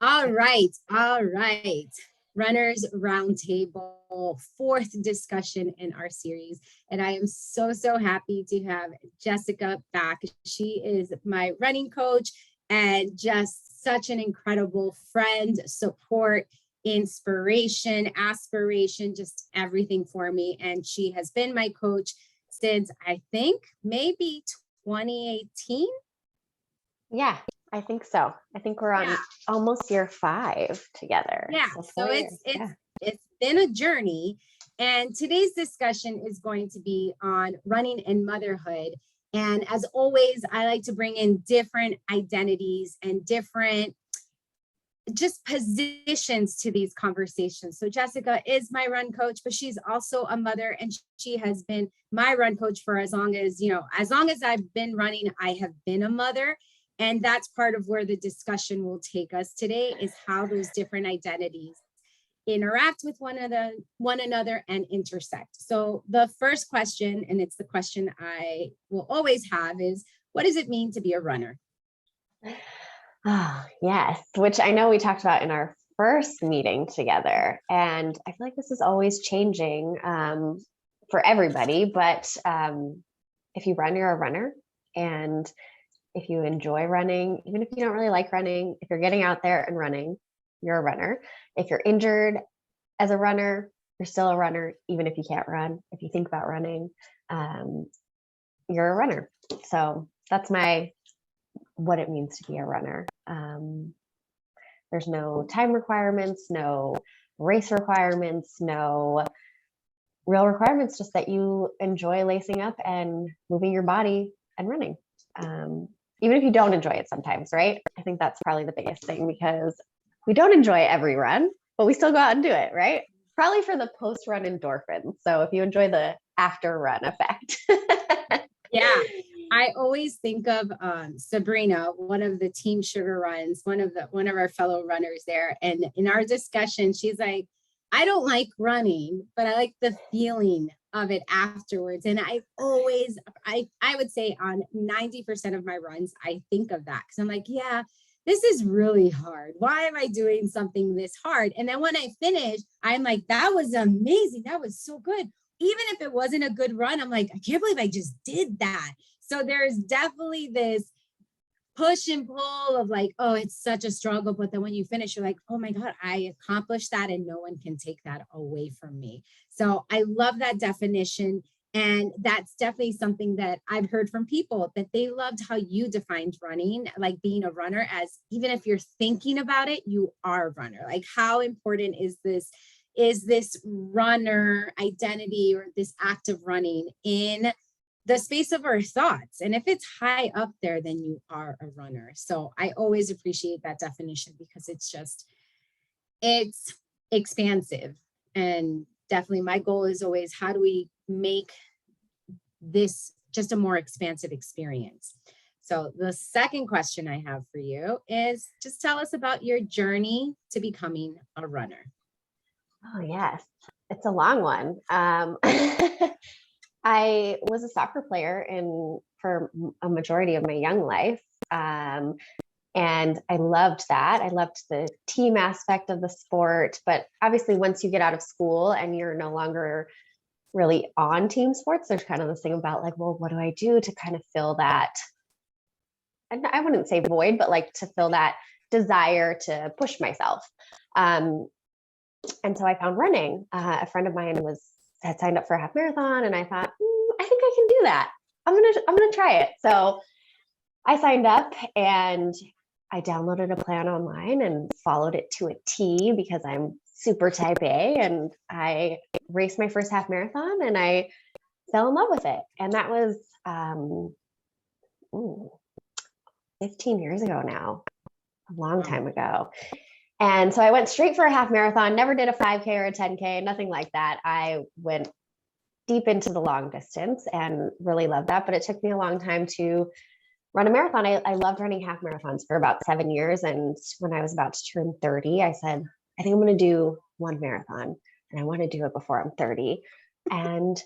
All right. All right. Runners Roundtable, fourth discussion in our series. And I am so, so happy to have Jessica back. She is my running coach and just such an incredible friend, support, inspiration, aspiration, just everything for me. And she has been my coach since I think maybe 2018. Yeah, I think so. I think we're on almost year 5 together. Yeah, so it's been a journey. And today's discussion is going to be on running and motherhood. And as always, I like to bring in different identities and different just positions to these conversations. So Jessica is my run coach, but she's also a mother, and she has been my run coach for as long as I've been running, I have been a mother. And that's part of where the discussion will take us today, is how those different identities interact with one another and intersect. So the first question, and it's the question I will always have, is what does it mean to be a runner? Oh, yes, which I know we talked about in our first meeting together. And I feel like this is always changing for everybody. But if you run, you're a runner. And if you enjoy running, even if you don't really like running, if you're getting out there and running, you're a runner. If you're injured as a runner, you're still a runner, even if you can't run. If you think about running, you're a runner. So that's what it means to be a runner. There's no time requirements, no race requirements, no real requirements, just that you enjoy lacing up and moving your body and running. Even if you don't enjoy it sometimes, right? I think that's probably the biggest thing, because we don't enjoy every run, but we still go out and do it, right? Probably for the post-run endorphins. So if you enjoy the after-run effect. Yeah. I always think of Sabrina, one of the Team Sugar runs, one of our fellow runners there. And in our discussion, she's like, I don't like running, but I like the feeling of it afterwards. And I would say on 90% of my runs, I think of that, because I'm like, yeah, this is really hard. Why am I doing something this hard? And then when I finish, I'm like, that was amazing. That was so good. Even if it wasn't a good run, I'm like, I can't believe I just did that. So there's definitely this push and pull of like, oh, it's such a struggle. But then when you finish, you're like, oh my God, I accomplished that, and no one can take that away from me. So I love that definition. And that's definitely something that I've heard from people, that they loved how you defined running, like being a runner as, even if you're thinking about it, you are a runner. Like, how important is this runner identity, or this act of running in the space of our thoughts? And if it's high up there, then you are a runner. So I always appreciate that definition, because it's expansive. And definitely my goal is always, how do we make this just a more expansive experience? So the second question I have for you is, just tell us about your journey to becoming a runner. Oh, yes. It's a long one. I was a soccer player for a majority of my young life. And I loved that. I loved the team aspect of the sport. But obviously, once you get out of school and you're no longer really on team sports, there's kind of this thing about like, well, what do I do to kind of fill that? And I wouldn't say void, but like to fill that desire to push myself. And so I found running. A friend of mine had signed up for a half marathon, and I thought, I think I can do that. I'm gonna try it. So I signed up, and I downloaded a plan online and followed it to a T, because I'm super type A, and I raced my first half marathon, and I fell in love with it. And that was 15 years ago now, a long time ago. And so I went straight for a half marathon, never did a 5K or a 10K, nothing like that. I went deep into the long distance and really loved that. But it took me a long time to run a marathon. I loved running half marathons for about 7 years. And when I was about to turn 30, I said, I think I'm going to do one marathon, and I want to do it before I'm 30. And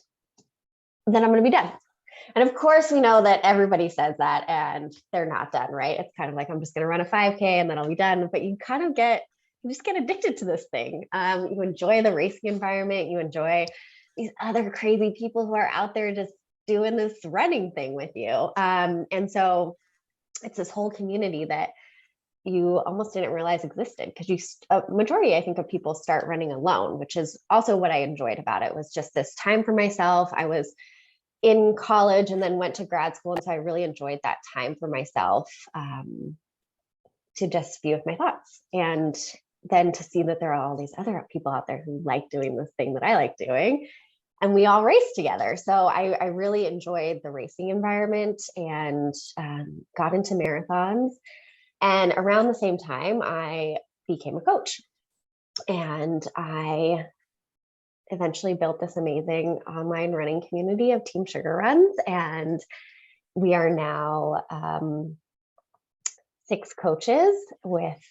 then I'm going to be done. And of course, we know that everybody says that and they're not done, right? It's kind of like, I'm just going to run a 5K and then I'll be done. But you just get addicted to this thing. You enjoy the racing environment. You enjoy these other crazy people who are out there just doing this running thing with you. And so it's this whole community that you almost didn't realize existed, because a majority, I think, of people start running alone, which is also what I enjoyed about it, was just this time for myself. I was in college and then went to grad school. And so I really enjoyed that time for myself, to just be with my thoughts. And then to see that there are all these other people out there who like doing this thing that I like doing, and we all race together. So I really enjoyed the racing environment and got into marathons. And around the same time, I became a coach, and I eventually built this amazing online running community of Team Sugar Runs. And we are now 6 coaches with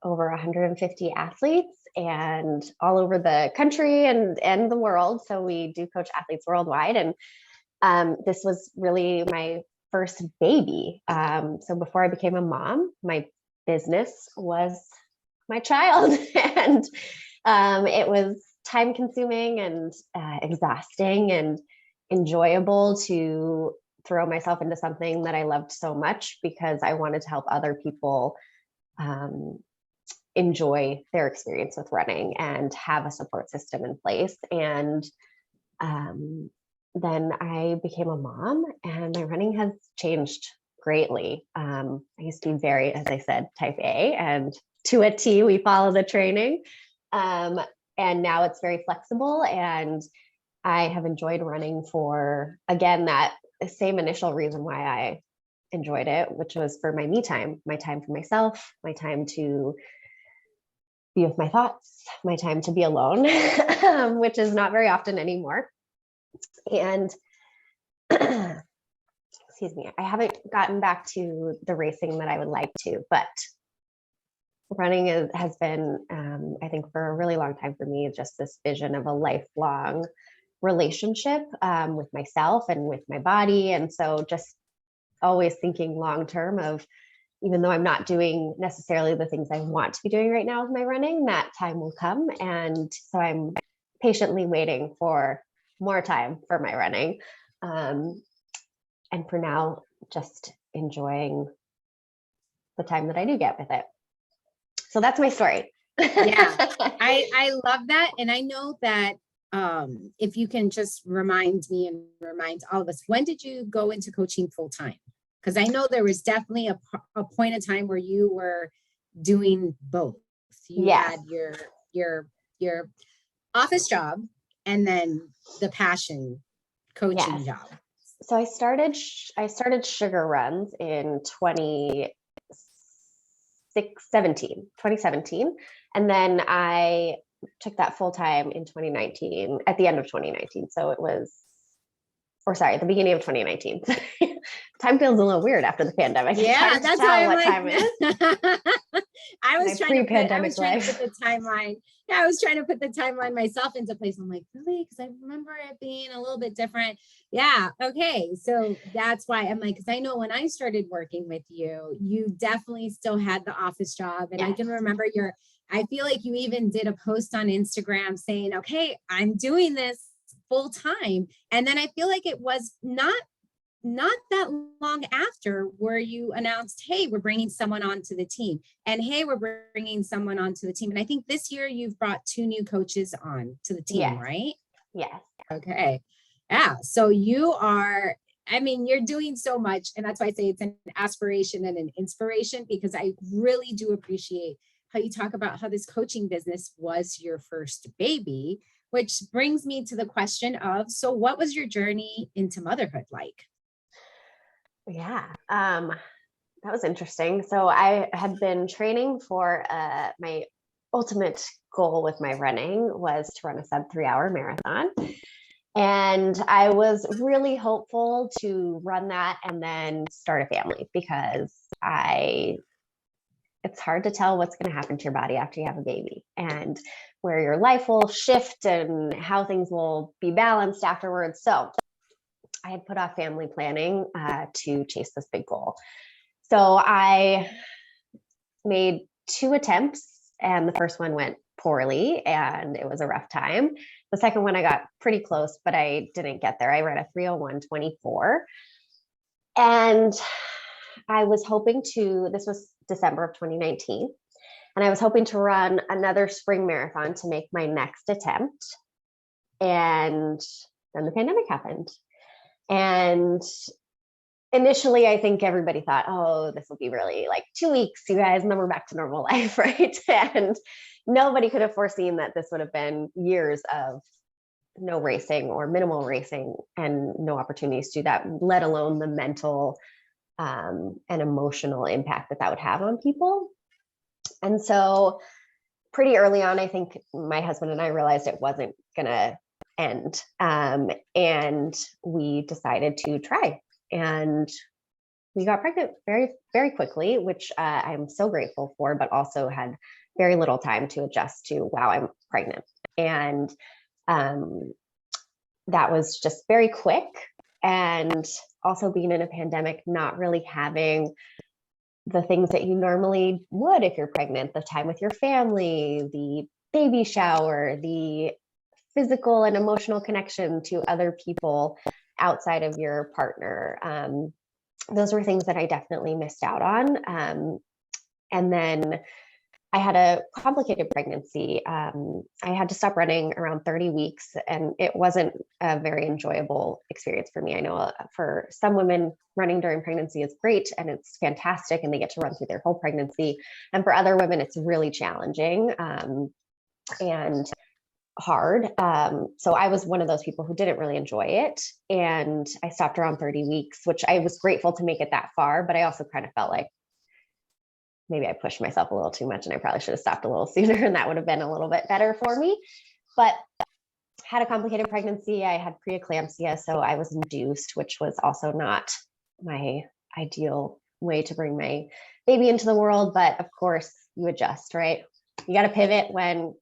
over 150 athletes, and all over the country and the world. So we do coach athletes worldwide. And this was really my first baby. So before I became a mom, my business was my child. And it was time consuming and exhausting and enjoyable to throw myself into something that I loved so much, because I wanted to help other people enjoy their experience with running and have a support system in place. And then I became a mom, and my running has changed greatly. I used to be very, as I said, type A, and to a T, we follow the training. And now it's very flexible, and I have enjoyed running for, again, that same initial reason why I enjoyed it, which was for my me time, my time for myself, my time to be with my thoughts, my time to be alone, which is not very often anymore. And excuse me, I haven't gotten back to the racing that I would like to, but running has been, I think, for a really long time for me, just this vision of a lifelong relationship with myself and with my body. And so just always thinking long term of, even though I'm not doing necessarily the things I want to be doing right now with my running, that time will come. And so I'm patiently waiting for more time for my running. And for now, just enjoying the time that I do get with it. So that's my story. Yeah, I love that. And I know that if you can just remind me and remind all of us, when did you go into coaching full time? Because I know there was definitely a point in time where you were doing both. You had your office job and then the passion coaching job. So I started Sugar Runs in 2017. And then I took that full time in 2019, at the end of 2019. So it was, the beginning of 2019. Time feels a little weird after the pandemic. Yeah, that's why what time it is. I was trying to put the timeline. Yeah, I was trying to put the timeline myself into place. I'm like, really? Because I remember it being a little bit different. Yeah. Okay. So that's why I'm like, because I know when I started working with you, you definitely still had the office job. And I can remember I feel like you even did a post on Instagram saying, okay, I'm doing this full time. And then I feel like it was not that long after where you announced, hey, we're bringing someone onto the team, and hey, we're bringing someone onto the team. And I think this year you've brought 2 new coaches on to the team, right? Yes. Okay. Yeah. So you're doing so much. And that's why I say it's an aspiration and an inspiration, because I really do appreciate how you talk about how this coaching business was your first baby, which brings me to the question of, so what was your journey into motherhood like? Yeah, that was interesting. So I had been training for my ultimate goal with my running was to run a sub 3-hour marathon. And I was really hopeful to run that and then start a family, because it's hard to tell what's going to happen to your body after you have a baby, and where your life will shift and how things will be balanced afterwards. So I had put off family planning to chase this big goal. So I made 2 attempts, and the first one went poorly and it was a rough time. The second one I got pretty close, but I didn't get there. I ran a 3:01:24. And I was hoping to, this was December of 2019, and I was hoping to run another spring marathon to make my next attempt. And then the pandemic happened. And initially, I think everybody thought, oh, this will be really like 2 weeks, you guys, and then we're back to normal life, right? And nobody could have foreseen that this would have been years of no racing or minimal racing and no opportunities to do that, let alone the mental and emotional impact that would have on people. And so pretty early on, I think my husband and I realized it wasn't going to end. And we decided to try. And we got pregnant very, very quickly, which I'm so grateful for, but also had very little time to adjust to, wow, I'm pregnant. And that was just very quick. And also being in a pandemic, not really having the things that you normally would if you're pregnant, the time with your family, the baby shower, the physical and emotional connection to other people outside of your partner. Those were things that I definitely missed out on. And then I had a complicated pregnancy. I had to stop running around 30 weeks, and it wasn't a very enjoyable experience for me. I know for some women, running during pregnancy is great and it's fantastic, and they get to run through their whole pregnancy. And for other women, it's really challenging and hard. So I was one of those people who didn't really enjoy it. And I stopped around 30 weeks, which I was grateful to make it that far, but I also kind of felt like maybe I pushed myself a little too much and I probably should have stopped a little sooner, and that would have been a little bit better for me. But had a complicated pregnancy. I had preeclampsia, so I was induced, which was also not my ideal way to bring my baby into the world. But of course, you adjust, right? You got to pivot when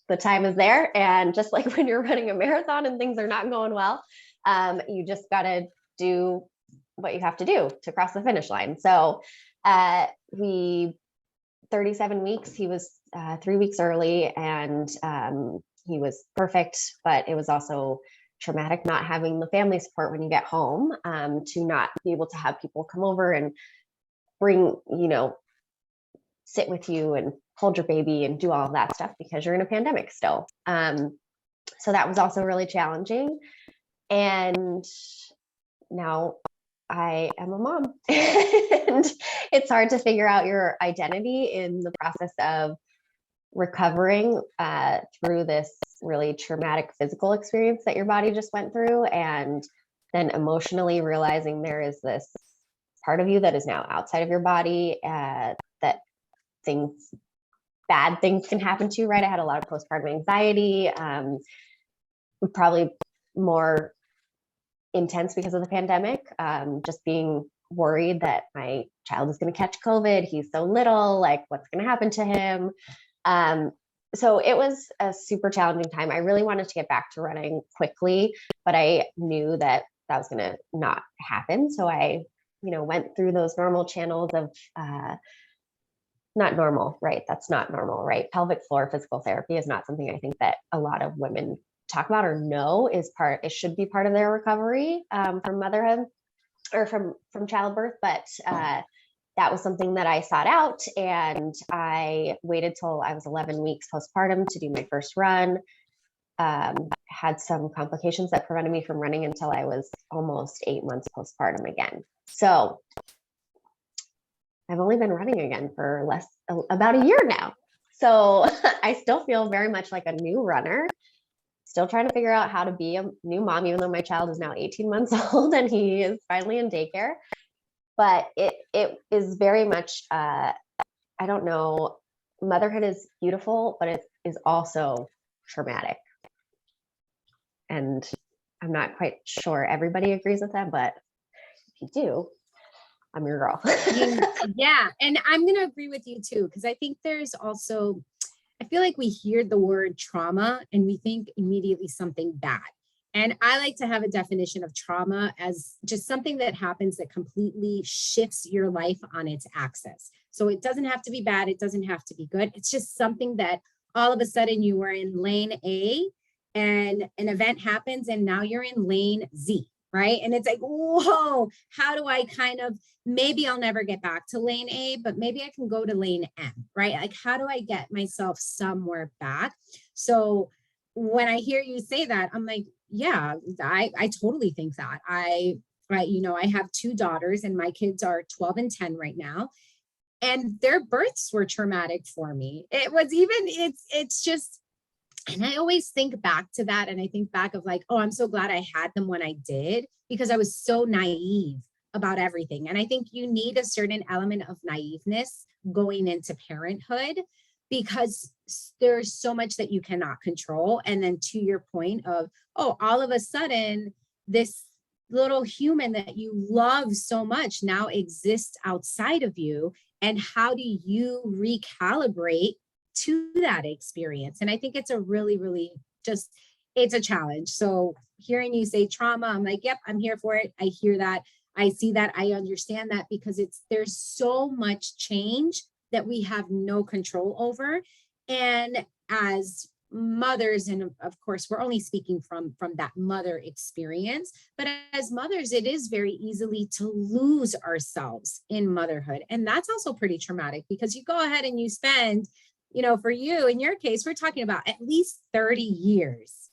the time is there. And just like when you're running a marathon and things are not going well, you just got to do what you have to do to cross the finish line. So we 37 weeks, he was 3 weeks early, and he was perfect, but it was also traumatic not having the family support when you get home, to not be able to have people come over and bring, sit with you and hold your baby and do all of that stuff because you're in a pandemic still. So that was also really challenging. And now I am a mom and it's hard to figure out your identity in the process of recovering through this really traumatic physical experience that your body just went through, and then emotionally realizing there is this part of you that is now outside of your body, that bad things can happen to, right? I had a lot of postpartum anxiety, probably more intense because of the pandemic, just being worried that my child is going to catch COVID. He's so little, like what's going to happen to him? So it was a super challenging time. I really wanted to get back to running quickly, but I knew that was going to not happen. So I, went through those normal channels of, not normal, right? That's not normal, right? Pelvic floor physical therapy is not something I think that a lot of women talk about or know it should be part of their recovery from motherhood or from childbirth. But that was something that I sought out, and I waited till I was 11 weeks postpartum to do my first run. Had some complications that prevented me from running until I was almost 8 months postpartum again. So I've only been running again for about a year now. So I still feel very much like a new runner, still trying to figure out how to be a new mom, even though my child is now 18 months old and he is finally in daycare. But it is very much, I don't know, motherhood is beautiful, but it is also traumatic. And I'm not quite sure everybody agrees with that, but if you do, I'm your girl. Yeah. And I'm going to agree with you too, because I think there's also, I feel like we hear the word trauma and we think immediately something bad. And I like to have a definition of trauma as just something that happens that completely shifts your life on its axis. So it doesn't have to be bad. It doesn't have to be good. It's just something that all of a sudden you were in lane A and an event happens and now you're in lane Z, right? And it's like, whoa, how do I kind of, maybe I'll never get back to lane A, but maybe I can go to lane M, right? Like, how do I get myself somewhere back? So when I hear you say that, I'm like, yeah, I totally think that. I have 2 daughters and my kids are 12 and 10 right now. And their births were traumatic for me. It's just, and I always think back to that. And I think back of like, oh, I'm so glad I had them when I did, because I was so naive about everything. And I think you need a certain element of naiveness going into parenthood, because there's so much that you cannot control. And then to your point of, oh, all of a sudden, this little human that you love so much now exists outside of you. And how do you recalibrate to that experience? And I think it's a really, really just, it's a challenge. So hearing you say trauma, I'm like, yep, I'm here for it. I hear that. I see that. I understand that, because there's so much change that we have no control over. And as mothers, and of course, we're only speaking from that mother experience, but as mothers, it is very easily to lose ourselves in motherhood. And that's also pretty traumatic, because you go ahead and you spend, for you, in your case, we're talking about at least 30 years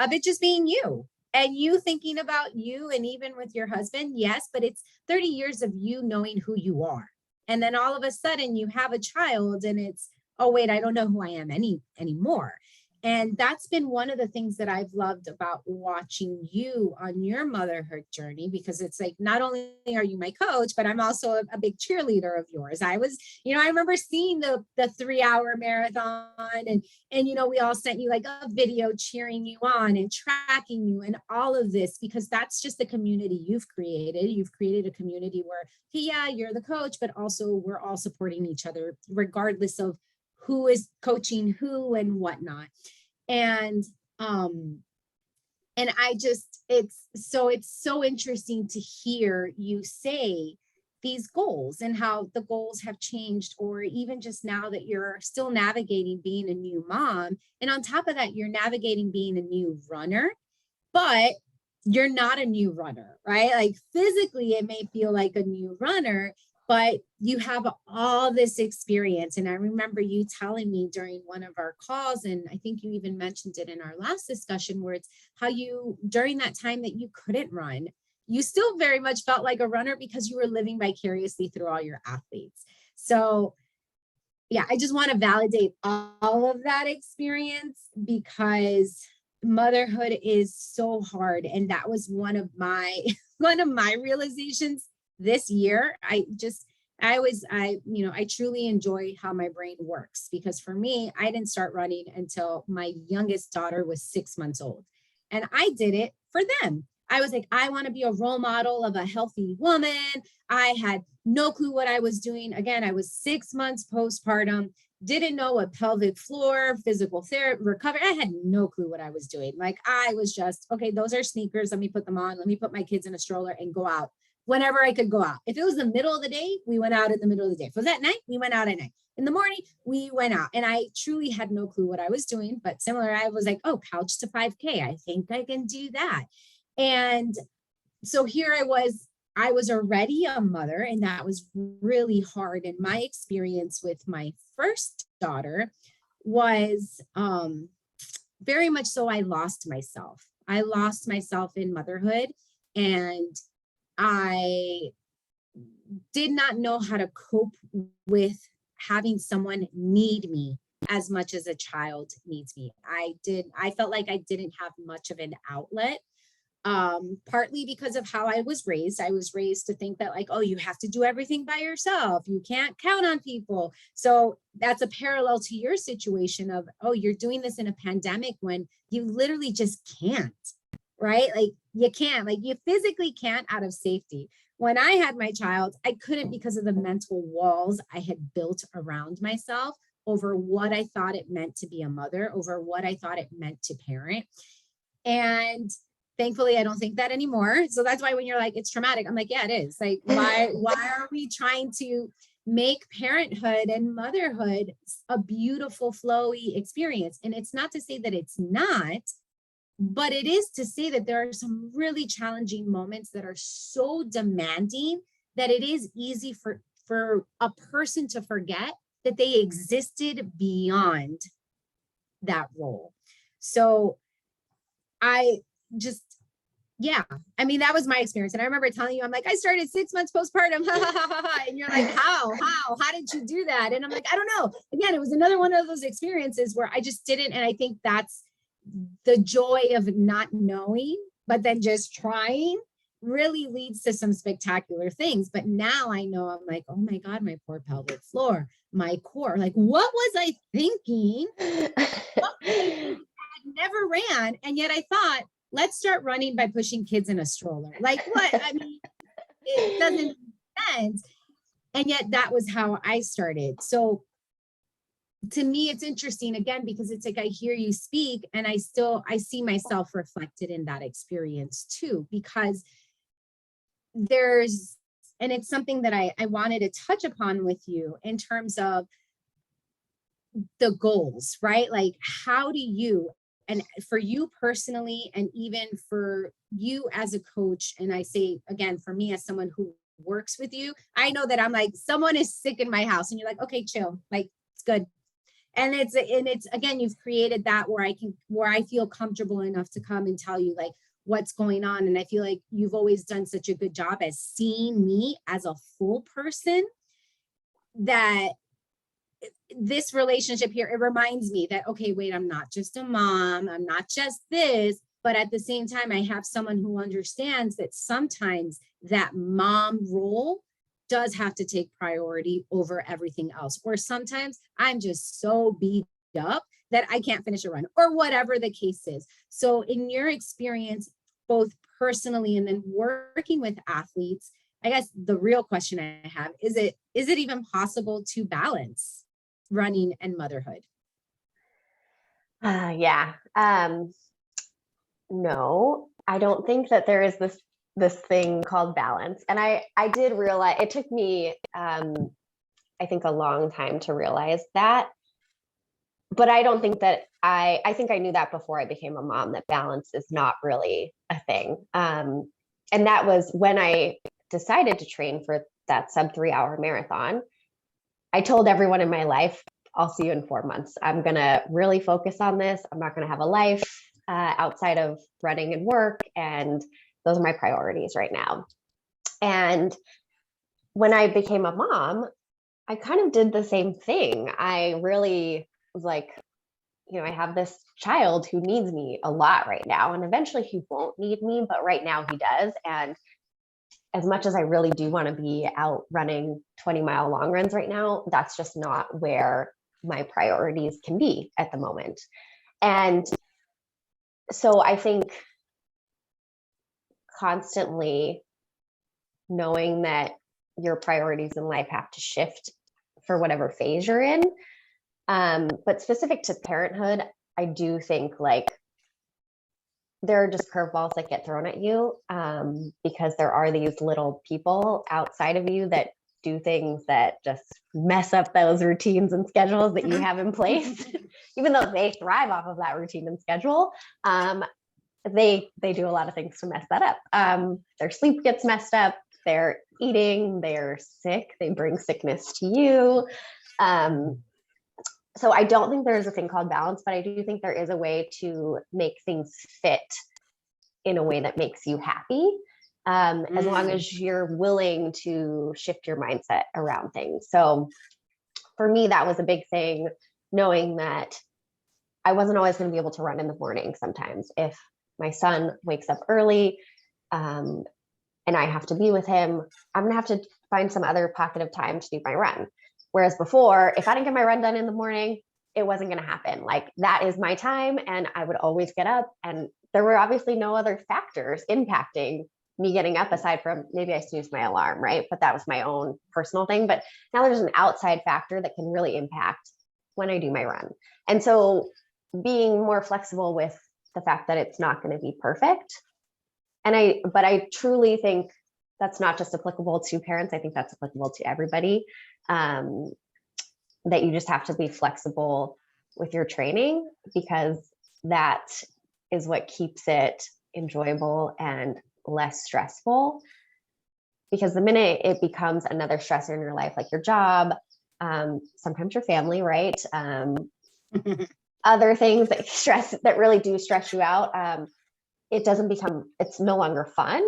of it just being you. And you thinking about you, and even with your husband, yes, but it's 30 years of you knowing who you are. And then all of a sudden you have a child and it's, oh, wait, I don't know who I am anymore. And that's been one of the things that I've loved about watching you on your motherhood journey, because it's like, not only are you my coach, but I'm also a big cheerleader of yours. I remember seeing the 3-hour marathon and, we all sent you like a video cheering you on and tracking you and all of this, because that's just the community you've created. You've created a community where, yeah, you're the coach, but also we're all supporting each other, regardless of who is coaching who and whatnot. And it's so interesting to hear you say these goals and how the goals have changed, or even just now that you're still navigating being a new mom. And on top of that, you're navigating being a new runner, but you're not a new runner, right? Like physically, it may feel like a new runner, but you have all this experience. And I remember you telling me during one of our calls, and I think you even mentioned it in our last discussion, where it's how you, during that time that you couldn't run, you still very much felt like a runner because you were living vicariously through all your athletes. So yeah, I just want to validate all of that experience, because motherhood is so hard. And that was one of my realizations this year. I truly enjoy how my brain works, because for me, I didn't start running until my youngest daughter was 6 months old. And I did it for them. I was like, I want to be a role model of a healthy woman. I had no clue what I was doing. Again, I was 6 months postpartum, didn't know what pelvic floor, physical therapy, recovery. I had no clue what I was doing. Like, I was just, okay, those are sneakers. Let me put them on. Let me put my kids in a stroller and go out whenever I could go out. If it was the middle of the day, we went out in the middle of the day. If it was at night, we went out at night. In the morning, we went out. And I truly had no clue what I was doing. But similar, I was like, oh, couch to 5K. I think I can do that. And so here I was already a mother, and that was really hard. And my experience with my first daughter was very much so, I lost myself. I lost myself in motherhood, and I did not know how to cope with having someone need me as much as a child needs me. I felt like I didn't have much of an outlet, partly because of how I was raised. I was raised to think that, like, oh, you have to do everything by yourself. You can't count on people. So that's a parallel to your situation of, oh, you're doing this in a pandemic when you literally just can't, right? Like, you can't, like, you physically can't out of safety. When I had my child, I couldn't, because of the mental walls I had built around myself over what I thought it meant to be a mother, over what I thought it meant to parent. And Thankfully, I don't think that anymore. So that's why when you're like, it's traumatic, I'm like, yeah, it is. Like, why are we trying to make parenthood and motherhood a beautiful, flowy experience? And it's not to say that it's not, but it is to say that there are some really challenging moments that are so demanding that it is easy for a person to forget that they existed beyond that role. So I just, yeah, I mean, that was my experience. And I remember telling you, I'm like, I started 6 months postpartum. And you're like, how did you do that? And I'm like, I don't know. Again, it was another one of those experiences where I just didn't. And I think that's the joy of not knowing, but then just trying really leads to some spectacular things. But now I know, I'm like, oh my God, my poor pelvic floor, my core, like, what was I thinking? I never ran. And yet I thought, let's start running by pushing kids in a stroller. Like, what? I mean, it doesn't make sense. And yet that was how I started. So to me, it's interesting again, because it's like I hear you speak and I see myself reflected in that experience too, because and it's something that I wanted to touch upon with you in terms of the goals, right? Like, how do you, and for you personally, and even for you as a coach, and I say again, for me as someone who works with you, I know that I'm like, someone is sick in my house and you're like, okay, chill, like, it's good. And it's again, you've created that where I feel comfortable enough to come and tell you like what's going on. And I feel like you've always done such a good job as seeing me as a full person, that this relationship here, it reminds me that, okay, wait, I'm not just a mom, I'm not just this, but at the same time, I have someone who understands that sometimes that mom role does have to take priority over everything else. Or sometimes I'm just so beat up that I can't finish a run, or whatever the case is. So in your experience, both personally and then working with athletes, I guess the real question I have is it even possible to balance running and motherhood? Yeah. No, I don't think that there is this thing called balance. And I did realize, it took me, I think, a long time to realize that. But I don't think that I think I knew that before I became a mom, that balance is not really a thing. And that was when I decided to train for that sub 3 hour marathon. I told everyone in my life, I'll see you in 4 months. I'm going to really focus on this. I'm not going to have a life outside of running and work. And those are my priorities right now. And when I became a mom, I kind of did the same thing. I really was like, I have this child who needs me a lot right now. And eventually he won't need me, but right now he does. And as much as I really do want to be out running 20-mile long runs right now, that's just not where my priorities can be at the moment. And so I think constantly knowing that your priorities in life have to shift for whatever phase you're in. But specific to parenthood, I do think like there are just curveballs that get thrown at you because there are these little people outside of you that do things that just mess up those routines and schedules that you have in place. Even though they thrive off of that routine and schedule, they do a lot of things to mess that up. Their sleep gets messed up, they're eating, they're sick, they bring sickness to you. So I don't think there's a thing called balance, but I do think there is a way to make things fit in a way that makes you happy, as long as you're willing to shift your mindset around things. So for me, that was a big thing, knowing that I wasn't always going to be able to run in the morning sometimes. If my son wakes up early and I have to be with him, I'm going to have to find some other pocket of time to do my run. Whereas before, if I didn't get my run done in the morning, it wasn't going to happen. Like, that is my time, and I would always get up. And there were obviously no other factors impacting me getting up aside from maybe I snoozed my alarm, right? But that was my own personal thing. But now there's an outside factor that can really impact when I do my run. And so being more flexible with the fact that it's not going to be perfect But I truly think that's not just applicable to parents. I think that's applicable to everybody. That you just have to be flexible with your training, because that is what keeps it enjoyable and less stressful. Because the minute it becomes another stressor in your life, like your job, sometimes your family, right? Other things that really do stress you out, it's no longer fun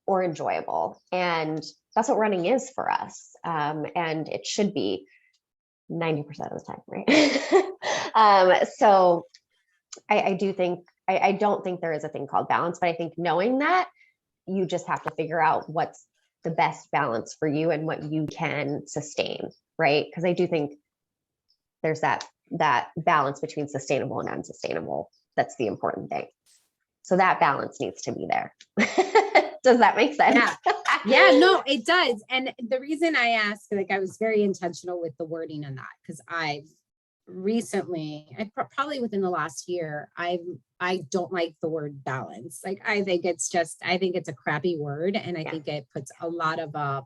or enjoyable. And that's what running is for us. And it should be 90% of the time, right? So I don't think there is a thing called balance, but I think knowing that, you just have to figure out what's the best balance for you and what you can sustain, right? Because I do think there's that balance between sustainable and unsustainable. That's the important thing. So that balance needs to be there. Does that make sense? Yeah, no, it does. And the reason I asked, like, I was very intentional with the wording on that, because I've recently, probably within the last year, I don't like the word balance. Like, I think it's a crappy word. And I think it puts a lot of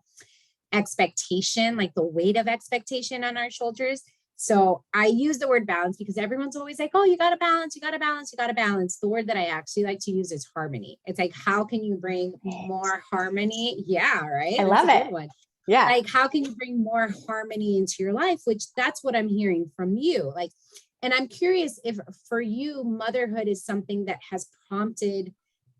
expectation, like the weight of expectation on our shoulders. So I use the word balance because everyone's always like, oh, you got to balance, you got to balance, you got to balance. The word that I actually like to use is harmony. It's like, how can you bring more harmony? Yeah, right. I love it. One. Yeah. Like, how can you bring more harmony into your life? Which that's what I'm hearing from you. Like, and I'm curious if for you, motherhood is something that has prompted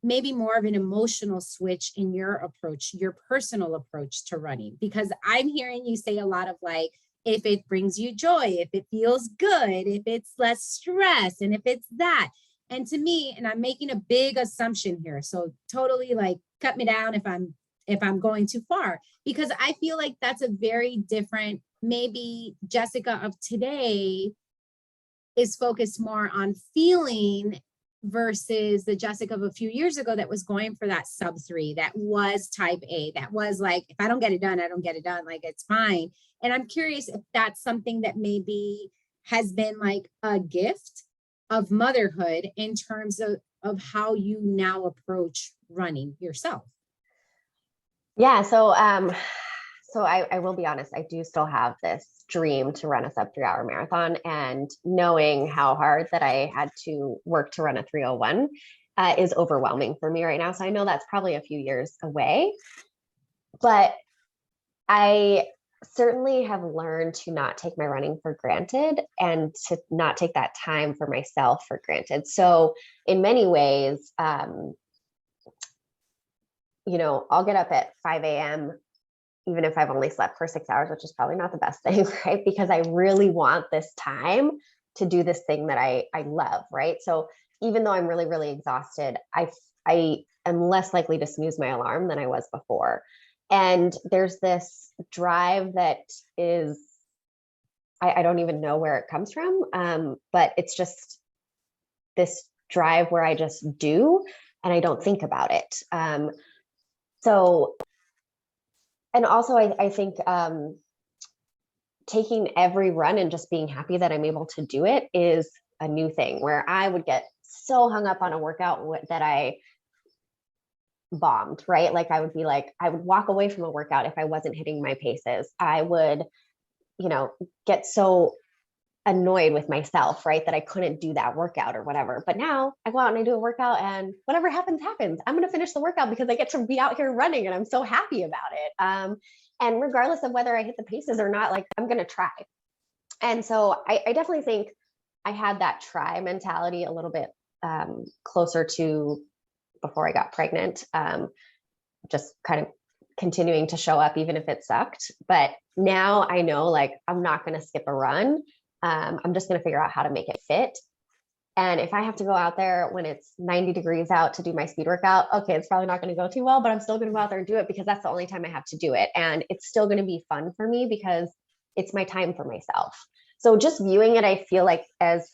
maybe more of an emotional switch in your approach, your personal approach to running, because I'm hearing you say a lot of like, if it brings you joy, if it feels good, if it's less stress, and if it's that. And to me, and I'm making a big assumption here, so totally like cut me down if I'm going too far, because I feel like that's a very different, maybe Jessica of today is focused more on feeling versus the Jessica of a few years ago that was going for that sub 3, that was type A, that was like, if I don't get it done, I don't get it done, like it's fine. And I'm curious if that's something that maybe has been like a gift of motherhood in terms of how you now approach running yourself. Yeah. So I will be honest, I do still have this dream to run a sub 3-hour marathon, and knowing how hard that I had to work to run a 3:01 is overwhelming for me right now. So I know that's probably a few years away, but I certainly have learned to not take my running for granted and to not take that time for myself for granted. So in many ways, I'll get up at 5 a.m. even if I've only slept for 6 hours, which is probably not the best thing, right? Because I really want this time to do this thing that I love, right? So even though I'm really, really exhausted, I am less likely to snooze my alarm than I was before. And there's this drive that is, I don't even know where it comes from, but it's just this drive where I just do, and I don't think about it. And also I think taking every run and just being happy that I'm able to do it is a new thing, where I would get so hung up on a workout that I bombed, right? Like I would walk away from a workout if I wasn't hitting my paces. I would, get so annoyed with myself, right, that I couldn't do that workout or whatever. But now I go out and I do a workout, and whatever happens, happens. I'm going to finish the workout because I get to be out here running, and I'm so happy about it. And regardless of whether I hit the paces or not, like I'm going to try. And so I definitely think I had that try mentality a little bit closer to before I got pregnant, just kind of continuing to show up even if it sucked. But now I know, like, I'm not going to skip a run. I'm just going to figure out how to make it fit. And if I have to go out there when it's 90 degrees out to do my speed workout, okay, it's probably not going to go too well, but I'm still going to go out there and do it because that's the only time I have to do it. And it's still going to be fun for me because it's my time for myself. So just viewing it, I feel like, as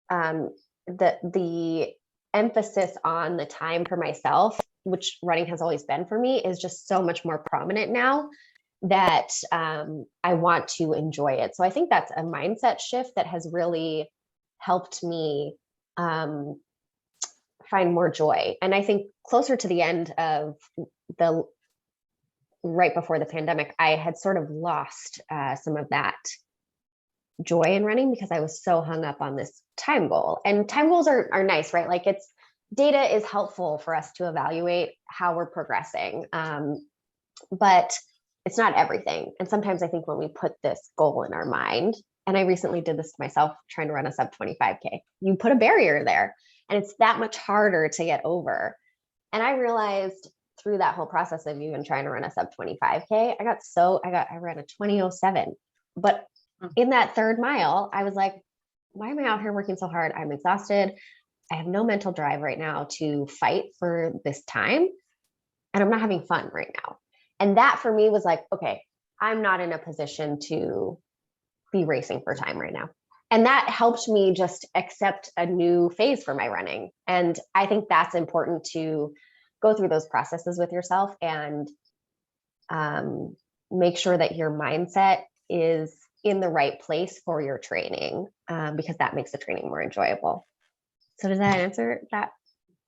the emphasis on the time for myself, which running has always been for me, is just so much more prominent now that I want to enjoy it. So I think that's a mindset shift that has really helped me find more joy. And I think closer to the end of the, right before the pandemic, I had sort of lost some of that joy in running because I was so hung up on this time goal. And time goals are nice, right? Like it's, data is helpful for us to evaluate how we're progressing. But it's not everything. And sometimes I think when we put this goal in our mind, and I recently did this to myself, trying to run a sub 25K, you put a barrier there and it's that much harder to get over. And I realized through that whole process of even trying to run a sub 25K, I ran a 20:07, but in that third mile, I was like, why am I out here working so hard? I'm exhausted. I have no mental drive right now to fight for this time. And I'm not having fun right now. And that for me was like, okay, I'm not in a position to be racing for time right now. And that helped me just accept a new phase for my running. And I think that's important to go through those processes with yourself and make sure that your mindset is in the right place for your training, because that makes the training more enjoyable. So does that answer that?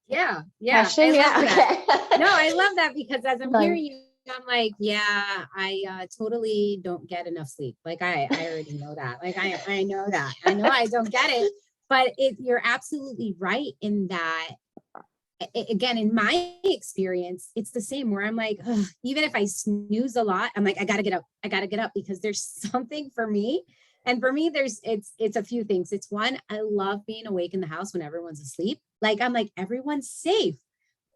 Yeah. Question? I love that. Okay. No, I love that because as I'm hearing you, I'm like, yeah, I totally don't get enough sleep. Like I already know that. Like I know that. I know I don't get it, but you're absolutely right in that. Again, in my experience, it's the same where I'm like, even if I snooze a lot, I'm like, I gotta get up. I gotta get up because there's something for me. And for me, it's a few things. It's one, I love being awake in the house when everyone's asleep. Like, I'm like, everyone's safe.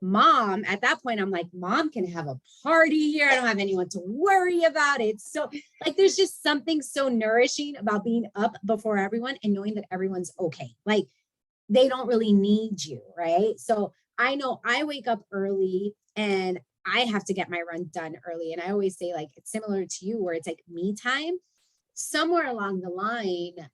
Mom, at that point, I'm like, mom can have a party here. I don't have anyone to worry about. It's so like, there's just something so nourishing about being up before everyone and knowing that everyone's okay. Like they don't really need you, right? So I know I wake up early and I have to get my run done early. And I always say, like, it's similar to you where it's like me time. Somewhere along the line,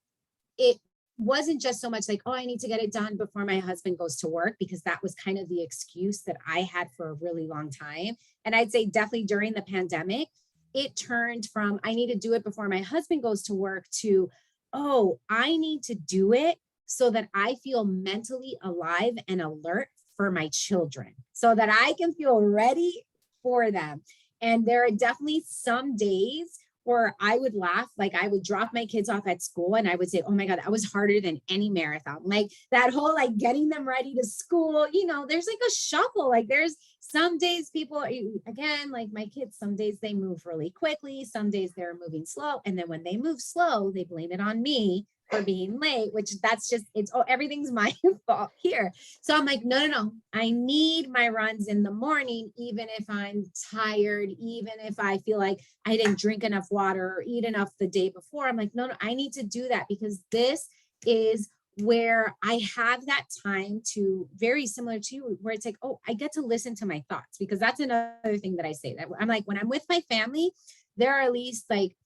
it wasn't just so much like, oh, I need to get it done before my husband goes to work, because that was kind of the excuse that I had for a really long time. And I'd say definitely during the pandemic, it turned from I need to do it before my husband goes to work to, oh, I need to do it so that I feel mentally alive and alert for my children, so that I can feel ready for them. And there are definitely some days where I would laugh, like I would drop my kids off at school and I would say, oh my God, that was harder than any marathon. Like that whole, like getting them ready to school, you know, there's like a shuffle. Like there's some days people, again, like my kids, some days they move really quickly. Some days they're moving slow. And then when they move slow, they blame it on me for being late, which that's just, everything's my fault here. So I'm like, no. I need my runs in the morning, even if I'm tired, even if I feel like I didn't drink enough water or eat enough the day before. I'm like, no, I need to do that because this is where I have that time to, very similar to you, where it's like, oh, I get to listen to my thoughts, because that's another thing that I say, that I'm like, when I'm with my family, there are at least like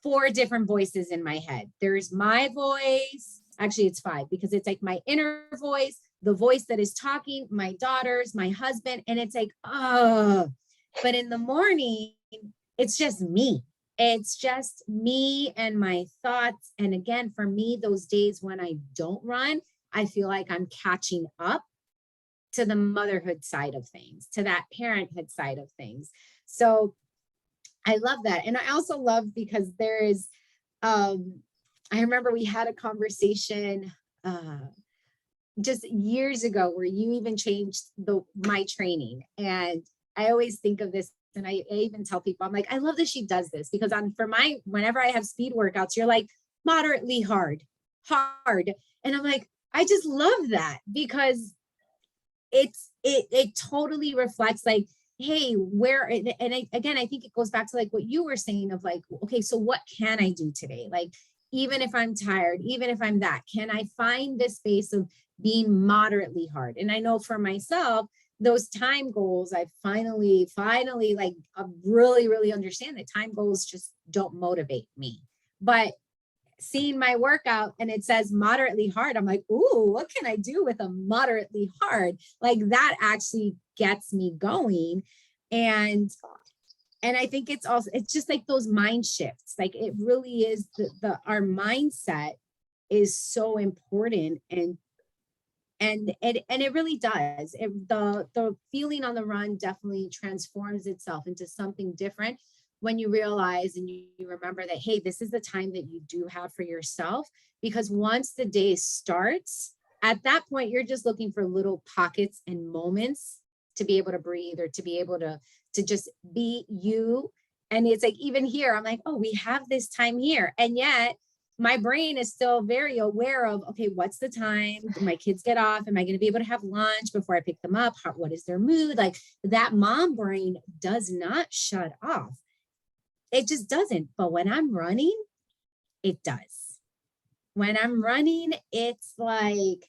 4 different voices in my head. There's my voice. Actually, it's 5, because it's like my inner voice, the voice that is talking, my daughters, my husband. And it's like, oh, but in the morning, it's just me. It's just me and my thoughts. And again, for me, those days when I don't run, I feel like I'm catching up to the motherhood side of things, to that parenthood side of things. So I love that. And I also love, because there is, I remember we had a conversation just years ago where you even changed my training. And I always think of this, and I even tell people, I'm like, I love that she does this, because whenever I have speed workouts, you're like moderately hard. And I'm like, I just love that, because it totally reflects like, hey, again, I think it goes back to like what you were saying of like, okay, so what can I do today? Like, even if I'm tired, even if I'm that, can I find this space of being moderately hard? And I know for myself, those time goals, I finally like really, really understand that time goals just don't motivate me. But seeing my workout and it says moderately hard, I'm like, ooh, what can I do with a moderately hard? Like that actually gets me going. And I think it's just like those mind shifts. Like it really is our mindset is so important. And And it really does. The feeling on the run definitely transforms itself into something different when you realize and you remember that, hey, this is the time that you do have for yourself. Because once the day starts, at that point, you're just looking for little pockets and moments to be able to breathe, or to be able to just be you. And it's like, even here, I'm like, oh, we have this time here. And yet my brain is still very aware of, okay, what's the time? Do my kids get off? Am I going to be able to have lunch before I pick them up? What is their mood? Like, that mom brain does not shut off. It just doesn't. But when I'm running, it does. When I'm running, it's like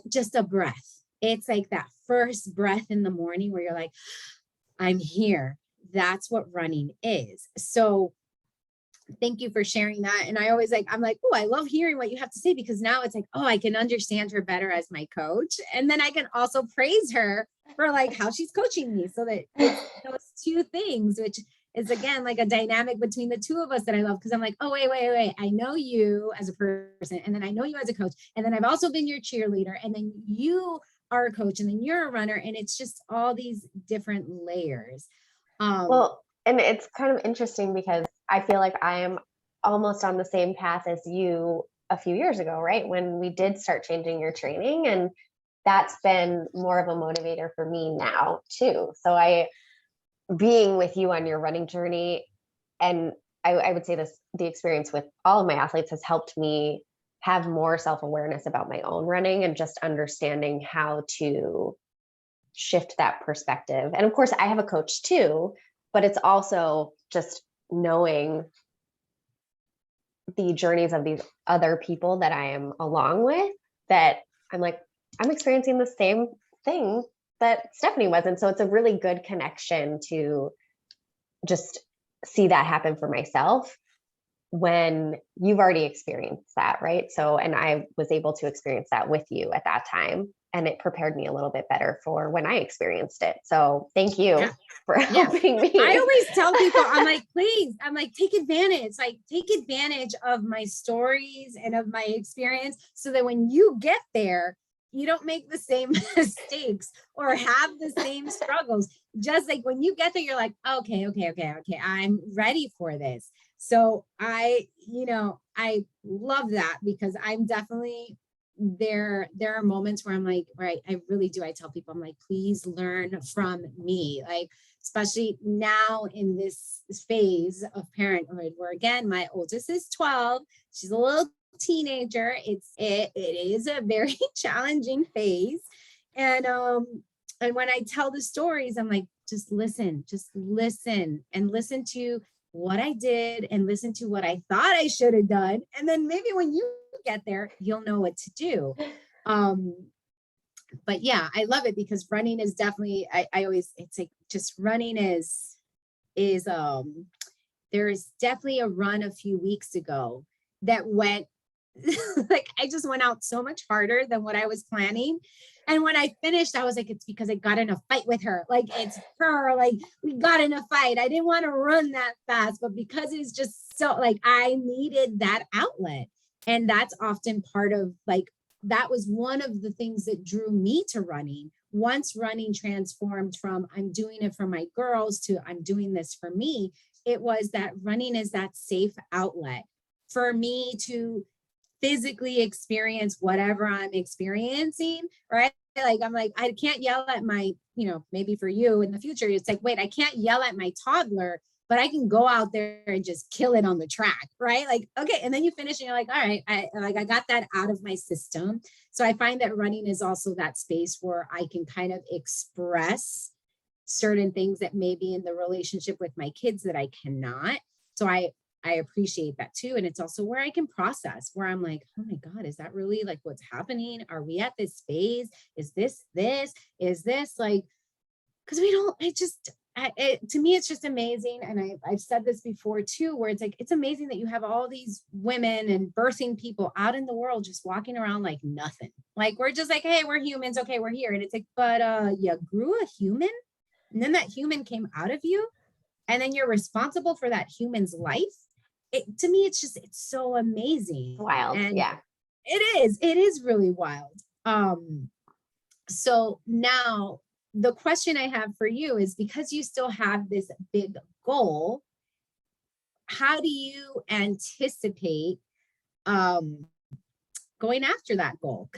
just a breath. It's like that first breath in the morning where you're like, I'm here. That's what running is. So thank you for sharing that. And I always I'm like, oh, I love hearing what you have to say, because now it's like, oh, I can understand her better as my coach. And then I can also praise her for like how she's coaching me. So that it's those two things, which is again, like a dynamic between the two of us that I love. Cause I'm like, oh, wait. I know you as a person. And then I know you as a coach. And then I've also been your cheerleader. And then you are a coach, and then you're a runner. And it's just all these different layers. Well, and it's kind of interesting because I feel like I am almost on the same path as you a few years ago, right? When we did start changing your training, and that's been more of a motivator for me now too. So being with you on your running journey, and I would say the experience with all of my athletes has helped me have more self-awareness about my own running, and just understanding how to shift that perspective. And of course, I have a coach too, but it's also just knowing the journeys of these other people that I am along with, that I'm like, I'm experiencing the same thing that Stephanie was. And so it's a really good connection to just see that happen for myself when you've already experienced that, right? So, and I was able to experience that with you at that time, and it prepared me a little bit better for when I experienced it. So thank you for helping me. I always tell people, I'm like, please, take advantage of my stories and of my experience, so that when you get there, you don't make the same mistakes or have the same struggles. Just like when you get there, you're like, okay, I'm ready for this. So I love that, because I'm definitely there are moments where I'm like, right, I really do. I tell people, I'm like, please learn from me. Like, especially now in this phase of parenthood, where again, my oldest is 12. She's a little teenager. It is a very challenging phase. And when I tell the stories, I'm like, just listen and listen to what I did, and listen to what I thought I should have done. And then maybe when you get there, you'll know what to do. But yeah, I love it, because running is definitely, I always, it's like, just running is there is definitely a run a few weeks ago that went like, I just went out so much harder than what I was planning. And when I finished, I was like, it's because I got in a fight with her. Like, it's her, like, we got in a fight. I didn't want to run that fast, but because it's just so, like, I needed that outlet. And that's often part of, like, that was one of the things that drew me to running. Once running transformed from I'm doing it for my girls to I'm doing this for me, it was that running is that safe outlet for me to physically experience whatever I'm experiencing, right? Like, I'm like, I can't yell at my, maybe for you in the future, it's like, wait, I can't yell at my toddler, but I can go out there and just kill it on the track, right? Like, okay. And then you finish and you're like, all right, I got that out of my system. So I find that running is also that space where I can kind of express certain things that may be in the relationship with my kids that I cannot. So I appreciate that too. And it's also where I can process, where I'm like, oh my God, is that really like what's happening? Are we at this phase? Is this, like, because we don't, to me, it's just amazing. And I've said this before too, where it's like, it's amazing that you have all these women and birthing people out in the world, just walking around like nothing. Like, we're just like, hey, we're humans. Okay, we're here. And it's like, but you grew a human, and then that human came out of you, and then you're responsible for that human's life. To me, it's so amazing. Wild. And yeah. It is really wild. So now the question I have for you is, because you still have this big goal, how do you anticipate going after that goal?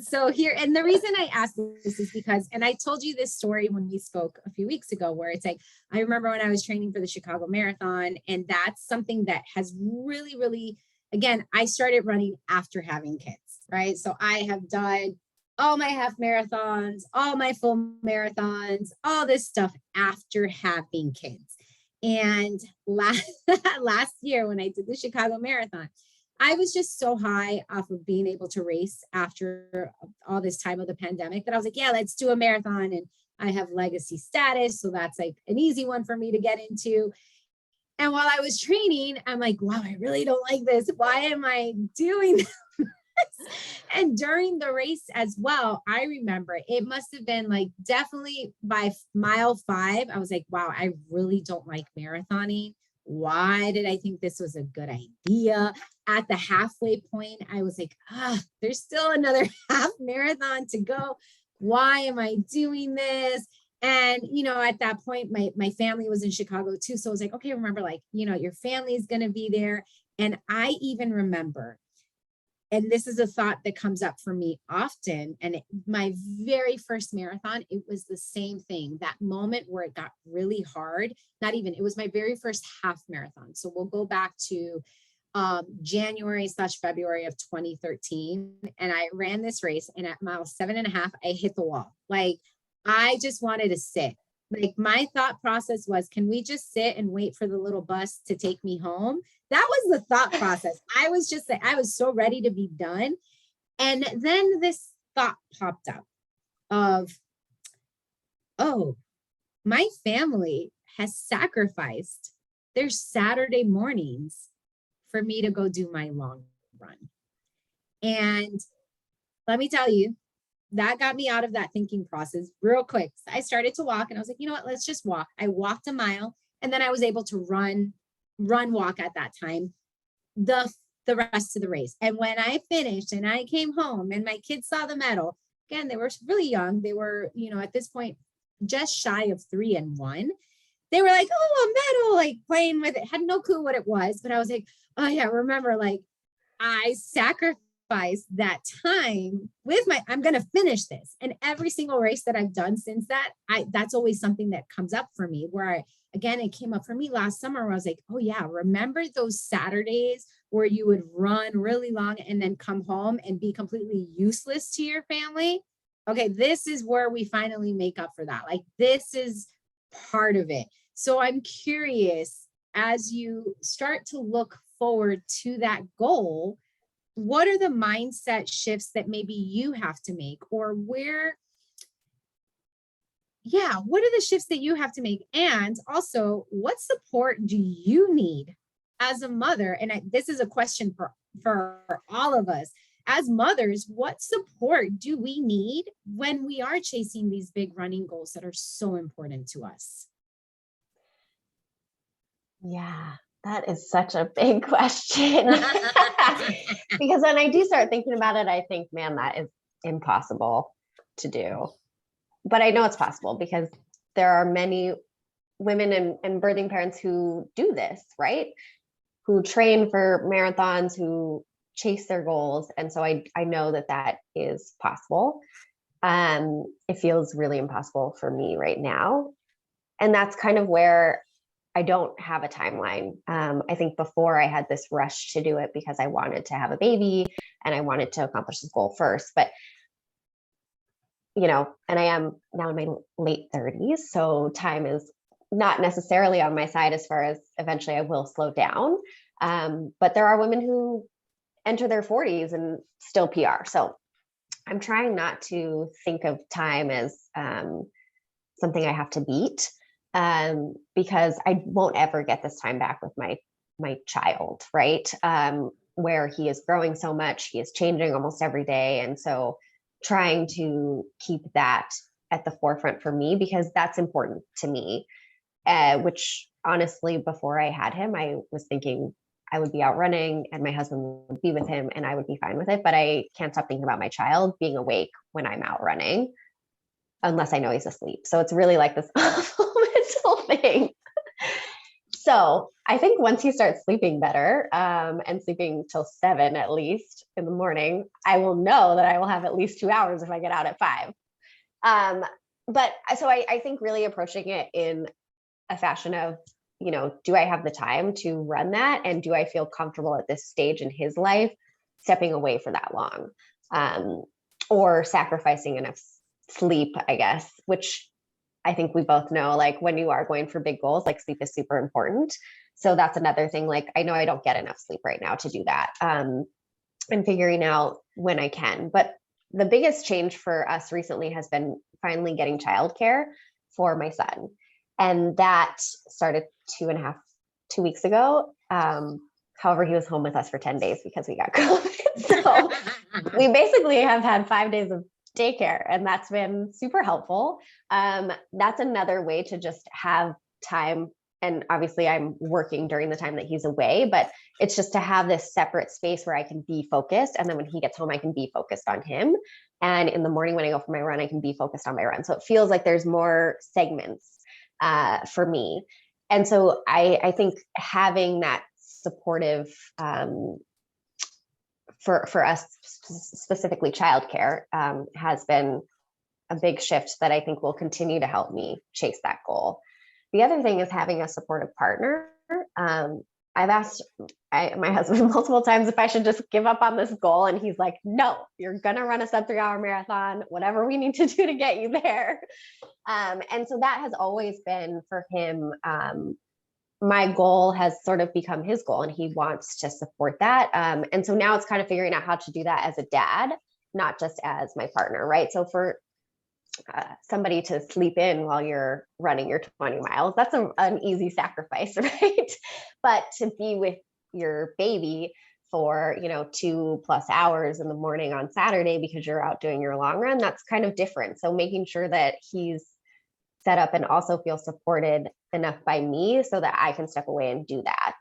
So here, and the reason I asked this is because, and I told you this story when we spoke a few weeks ago, where it's like, I remember when I was training for the Chicago Marathon, and that's something that has really, really, again, I started running after having kids, right? So I have done all my half marathons, all my full marathons, all this stuff after having kids. And last year when I did the Chicago Marathon, I was just so high off of being able to race after all this time of the pandemic that I was like, yeah, let's do a marathon. And I have legacy status, so that's like an easy one for me to get into. And while I was training, I'm like, wow, I really don't like this. Why am I doing this? And during the race as well, I remember it must have been like definitely by mile 5, I was like, wow, I really don't like marathoning. Why did I think this was a good idea? At the halfway point, I was like, there's still another half marathon to go. Why am I doing this? And, at that point, my family was in Chicago too. So I was like, okay, remember, like, your family is going to be there. And I even remember, and this is a thought that comes up for me often. And my very first marathon, it was the same thing. That moment where it got really hard, it was my very first half marathon. So we'll go back to January/February of 2013. And I ran this race, and at mile 7.5, I hit the wall. Like, I just wanted to sit. Like, my thought process was, can we just sit and wait for the little bus to take me home? That was the thought process. I was so ready to be done. And then this thought popped up of, oh, my family has sacrificed their Saturday mornings for me to go do my long run. And let me tell you, that got me out of that thinking process real quick. I started to walk, and I was like, you know what, let's just walk. I walked a mile, and then I was able to walk at that time, the rest of the race. And when I finished and I came home and my kids saw the medal, again, they were really young. They were, at this point, just shy of 3 and 1. They were like, oh, a medal, like playing with it. Had no clue what it was, but I was like, oh yeah, remember, like, I sacrificed that time with I'm going to finish this. And every single race that I've done since that, that's always something that comes up for me, where again, it came up for me last summer, where I was like, oh yeah, remember those Saturdays where you would run really long and then come home and be completely useless to your family? Okay, this is where we finally make up for that. Like, this is part of it. So I'm curious, as you start to look forward to that goal, what are the mindset shifts that maybe you have to make, or what are the shifts that you have to make? And also, what support do you need as a mother? And this is a question for all of us. As mothers, what support do we need when we are chasing these big running goals that are so important to us? Yeah, that is such a big question. Because when I do start thinking about it, I think, man, that is impossible to do. But I know it's possible, because there are many women and birthing parents who do this, right? Who train for marathons, who chase their goals. And so I know that is possible. It feels really impossible for me right now. And that's kind of where I don't have a timeline. I think before, I had this rush to do it because I wanted to have a baby and I wanted to accomplish this goal first. But, and I am now in my late 30s, so time is not necessarily on my side as far as eventually I will slow down. But there are women who enter their 40s and still PR. So I'm trying not to think of time as something I have to beat. Because I won't ever get this time back with my child, right? Where he is growing so much, he is changing almost every day. And so trying to keep that at the forefront for me, because that's important to me, which honestly, before I had him, I was thinking I would be out running and my husband would be with him and I would be fine with it. But I can't stop thinking about my child being awake when I'm out running, unless I know he's asleep. So it's really like this mental thing. So I think once he starts sleeping better, and sleeping till 7 at least in the morning, I will know that I will have at least 2 hours if I get out at 5. But so I think really approaching it in a fashion of, do I have the time to run that? And do I feel comfortable at this stage in his life stepping away for that long? Or sacrificing enough sleep, I guess, which I think we both know, like when you are going for big goals, like sleep is super important. So that's another thing. Like, I know I don't get enough sleep right now to do that. And figuring out when I can. But the biggest change for us recently has been finally getting childcare for my son. And that started 2 weeks ago. However, he was home with us for 10 days because we got COVID. So we basically have had 5 days of daycare, and that's been super helpful. That's another way to just have time. And obviously I'm working during the time that he's away, but it's just to have this separate space where I can be focused. And then when he gets home, I can be focused on him. And in the morning, when I go for my run, I can be focused on my run. So it feels like there's more segments for me. And so I think having that supportive, for us specifically childcare, has been a big shift that I think will continue to help me chase that goal. The other thing is having a supportive partner. I've asked my husband multiple times if I should just give up on this goal. And he's like, no, you're going to run a sub 3 hour marathon, whatever we need to do to get you there. And so that has always been for him. My goal has sort of become his goal, and he wants to support that. And so now it's kind of figuring out how to do that as a dad, not just as my partner, right? So for somebody to sleep in while you're running your 20 miles, that's an easy sacrifice, right? But to be with your baby for 2+ hours in the morning on Saturday because you're out doing your long run, that's kind of different. So making sure that he's set up and also feel supported enough by me so that I can step away and do that.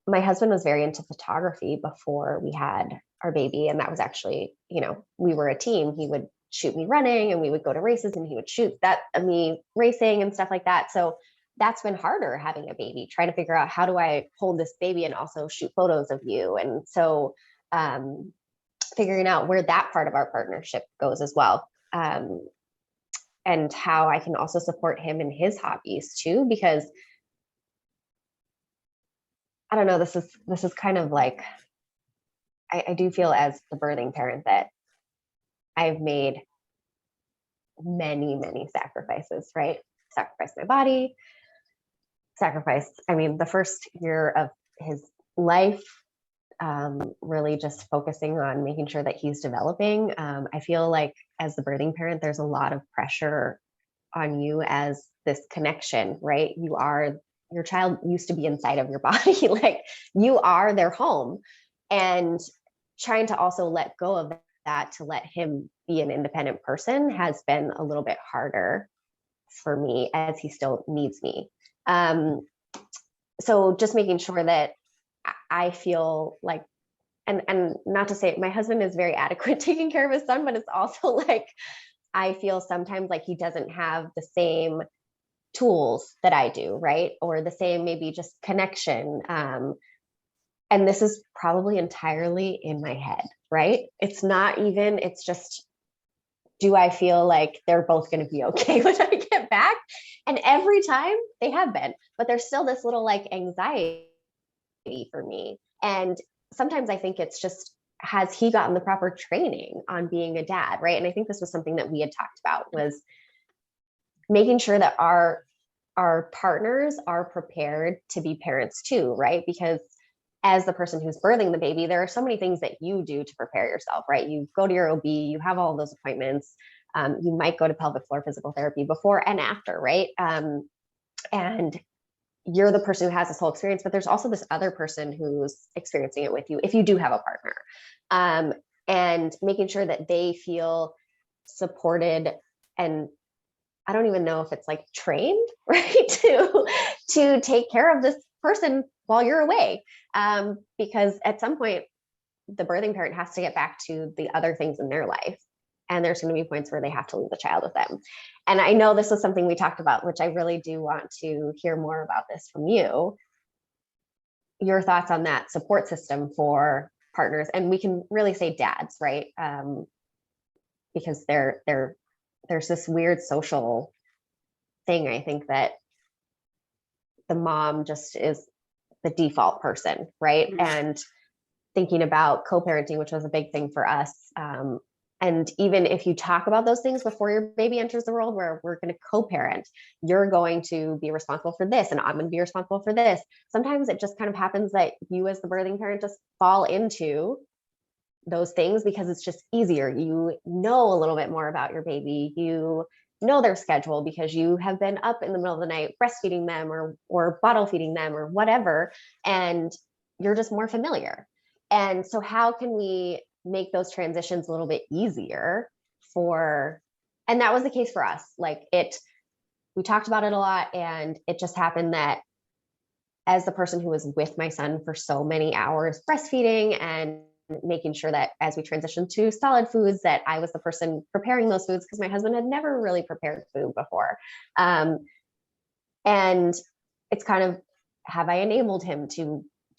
My husband was very into photography before we had our baby, and that was actually, we were a team. He would shoot me running and we would go to races and he would shoot me racing and stuff like that. So that's been harder having a baby, trying to figure out how do I hold this baby and also shoot photos of you. And so figuring out where that part of our partnership goes as well. And how I can also support him in his hobbies too, because I don't know, this is kind of like, I do feel as the birthing parent that I've made many, many sacrifices, right? Sacrificed my body, the first year of his life, really just focusing on making sure that he's developing. I feel like as the birthing parent, there's a lot of pressure on you as this connection, right? Your child used to be inside of your body, like you are their home, and trying to also let go of that to let him be an independent person has been a little bit harder for me as he still needs me. So just making sure that I feel like, and not to say my husband is very adequate taking care of his son, but it's also like, I feel sometimes like he doesn't have the same tools that I do, right? Or the same, maybe just connection. And this is probably entirely in my head, right? It's just, do I feel like they're both going to be okay when I get back? And every time they have been, but there's still this little like anxiety for me. And sometimes I think it's just, has he gotten the proper training on being a dad, right? And I think this was something that we had talked about, was making sure that our partners are prepared to be parents too, right? Because as the person who's birthing the baby, there are so many things that you do to prepare yourself, right? You go to your OB, you have all those appointments. You might go to pelvic floor physical therapy before and after, right? And you're the person who has this whole experience, but there's also this other person who's experiencing it with you if you do have a partner, and making sure that they feel supported. And I don't even know if it's like trained, right, to take care of this person while you're away. Because at some point, the birthing parent has to get back to the other things in their life. And there's going to be points where they have to leave the child with them. And I know this was something we talked about, which I really do want to hear more about this from you. Your thoughts on that support system for partners, and we can really say dads, right? Because there's this weird social thing, I think, that the mom just is the default person, right? Mm-hmm. And thinking about co-parenting, which was a big thing for us. And even if you talk about those things before your baby enters the world, where we're going to co-parent, you're going to be responsible for this, and I'm going to be responsible for this. Sometimes it just kind of happens that you as the birthing parent just fall into those things because it's just easier. You know a little bit more about your baby. You know their schedule because you have been up in the middle of the night breastfeeding them or bottle feeding them or whatever, and you're just more familiar. And so how can we make those transitions a little bit easier and that was the case for us. We talked about it a lot, and it just happened that as the person who was with my son for so many hours breastfeeding and making sure that as we transitioned to solid foods, that I was the person preparing those foods, because my husband had never really prepared food before. And it's kind of, have I enabled him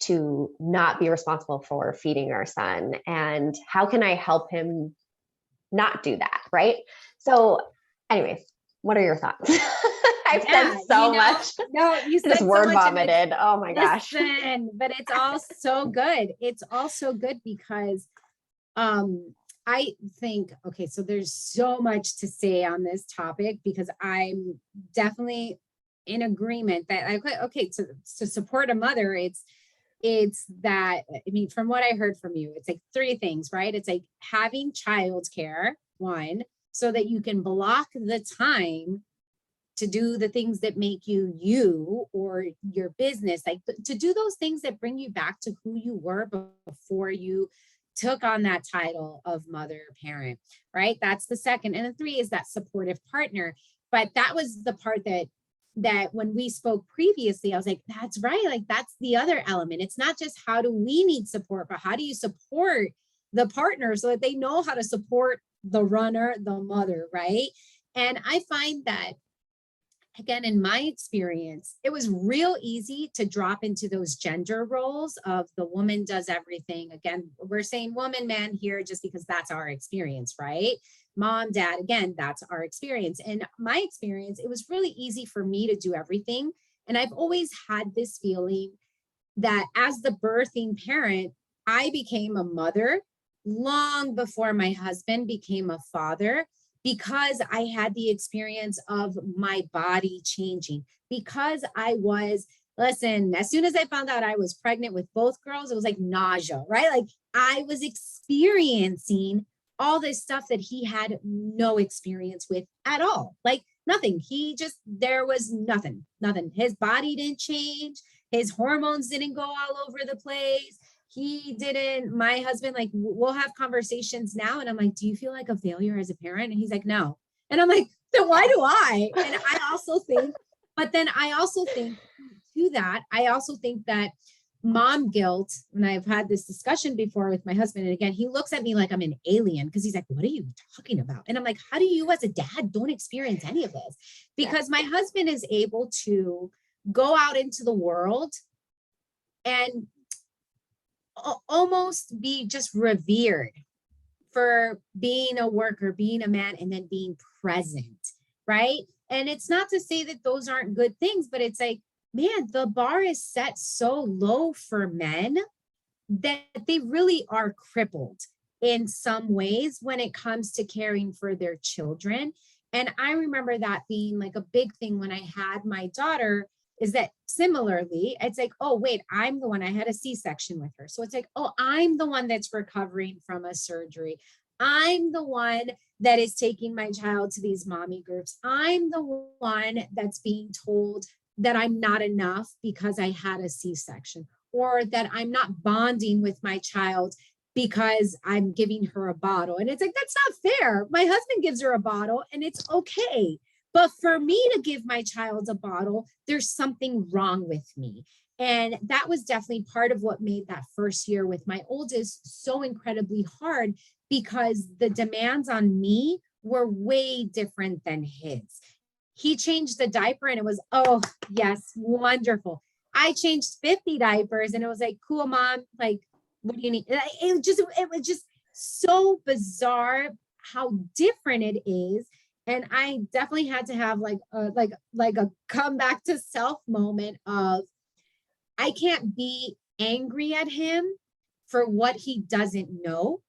to not be responsible for feeding our son? And how can I help him not do that? Right. So anyways, what are your thoughts? I've said so much. No, you said just word so vomited. Oh my gosh. But it's all so good. It's all so good because I think, okay, so there's so much to say on this topic, because I'm definitely in agreement that to support a mother, it's that, I mean, from what I heard from you, it's like three things, right? It's like having childcare, one, so that you can block the time to do the things that make you or your business, like to do those things that bring you back to who you were before you took on that title of mother parent, right? That's the second. And the three is that supportive partner. But that was the part that when we spoke previously, I was like, that's right. Like, that's the other element. It's not just how do we need support, but how do you support the partner so that they know how to support the runner, the mother, right? And I find that, again, in my experience, it was real easy to drop into those gender roles of the woman does everything. Again, we're saying woman, man here just because that's our experience, right? Mom, dad, again, that's our experience. And my experience, it was really easy for me to do everything. And I've always had this feeling that as the birthing parent, I became a mother long before my husband became a father, because I had the experience of my body changing, because listen, as soon as I found out I was pregnant with both girls, it was like nausea, right? Like, I was experiencing all this stuff that he had no experience with at all. Like, nothing. There was nothing. His body didn't change. His hormones didn't go all over the place. He didn't. My husband, like, we'll have conversations now, and I'm like, do you feel like a failure as a parent? And he's like, no. And I'm like, then why do I? And I also think to that, I also think that mom guilt, and I've had this discussion before with my husband, and again, he looks at me like I'm an alien, because he's like, what are you talking about? And I'm like, how do you as a dad don't experience any of this? Because my husband is able to go out into the world and almost be just revered for being a worker, being a man, and then being present, right? And it's not to say that those aren't good things, but it's like, man, the bar is set so low for men that they really are crippled in some ways when it comes to caring for their children. And I remember that being like a big thing when I had my daughter, is that similarly, it's like, oh, wait, I'm the one, I had a C-section with her. So it's like, oh, I'm the one that's recovering from a surgery. I'm the one that is taking my child to these mommy groups. I'm the one that's being told that I'm not enough because I had a C-section, or that I'm not bonding with my child because I'm giving her a bottle. And it's like, that's not fair. My husband gives her a bottle and it's okay. But for me to give my child a bottle, there's something wrong with me. And that was definitely part of what made that first year with my oldest so incredibly hard, because the demands on me were way different than his. He changed the diaper and it was, oh, yes, wonderful. I changed 50 diapers and it was like, cool, mom. Like, what do you need? It was just so bizarre how different it is. And I definitely had to have like a come back to self moment of, I can't be angry at him for what he doesn't know.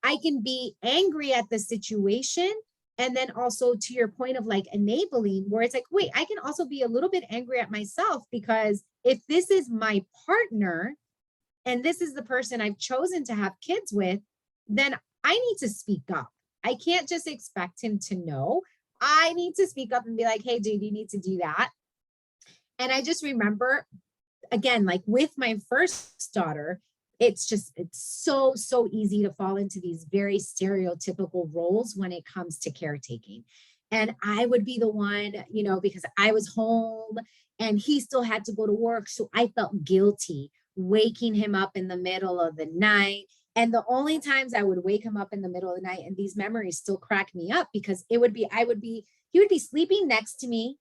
I can be angry at the situation. And then also to your point of like enabling, where it's like, wait, I can also be a little bit angry at myself, because if this is my partner and this is the person I've chosen to have kids with, then I need to speak up. I can't just expect him to know. I need to speak up and be like, hey, dude, you need to do that. And I just remember, again, like with my first daughter, it's so easy to fall into these very stereotypical roles when it comes to caretaking. And I would be the one, because I was home and he still had to go to work. So I felt guilty waking him up in the middle of the night. And the only times I would wake him up in the middle of the night, and these memories still crack me up, because he would be sleeping next to me.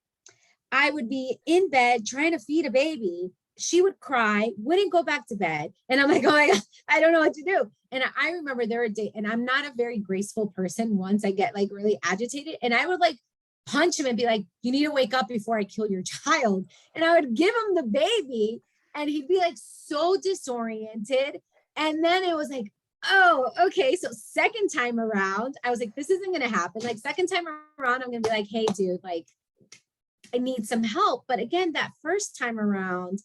I would be in bed trying to feed a baby. She would cry, wouldn't go back to bed. And I'm like, oh my God, I don't know what to do. And I remember there were days, and I'm not a very graceful person once I get like really agitated, and I would like punch him and be like, you need to wake up before I kill your child. And I would give him the baby and he'd be like so disoriented. And then it was like, oh, okay. So second time around, I was like, this isn't going to happen. Like second time around, I'm going to be like, hey, dude, like I need some help. But again, that first time around,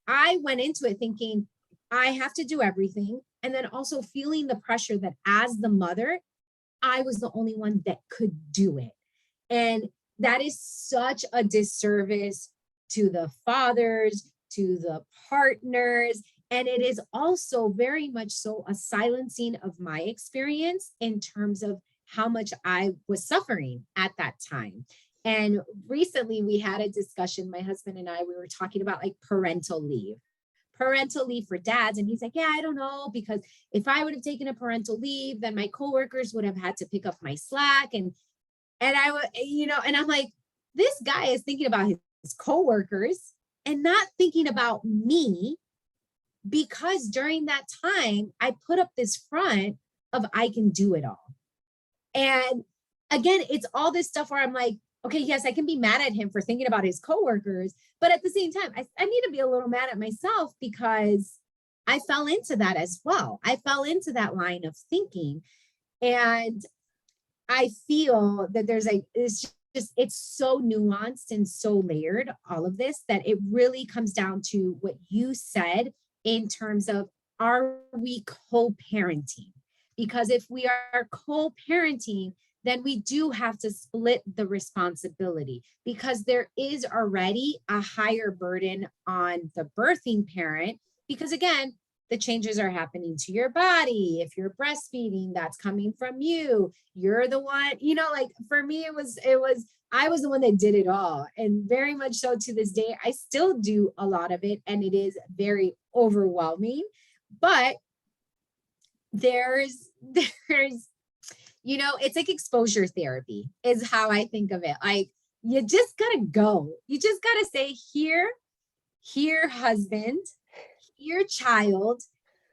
I went into it thinking I have to do everything. And then also feeling the pressure that as the mother, I was the only one that could do it. And that is such a disservice to the fathers, to the partners. And it is also very much so a silencing of my experience in terms of how much I was suffering at that time. And recently we had a discussion, my husband and I, we were talking about like parental leave for dads. And he's like, yeah, I don't know, because if I would have taken a parental leave, then my coworkers would have had to pick up my slack. And I would, and I'm like, this guy is thinking about his coworkers and not thinking about me, because during that time, I put up this front of I can do it all. And again, it's all this stuff where I'm like, okay, yes, I can be mad at him for thinking about his coworkers, but at the same time, I need to be a little mad at myself, because I fell into that as well. I fell into that line of thinking. And I feel that it's so nuanced and so layered, all of this, that it really comes down to what you said in terms of, are we co-parenting? Because if we are co-parenting, then we do have to split the responsibility, because there is already a higher burden on the birthing parent, because again, the changes are happening to your body. If you're breastfeeding, that's coming from you. You're the one, like for me, I was the one that did it all. And very much so to this day, I still do a lot of it, and it is very overwhelming. But there's it's like exposure therapy is how I think of it. Like, you just gotta go. You just gotta say, here, husband, here, child,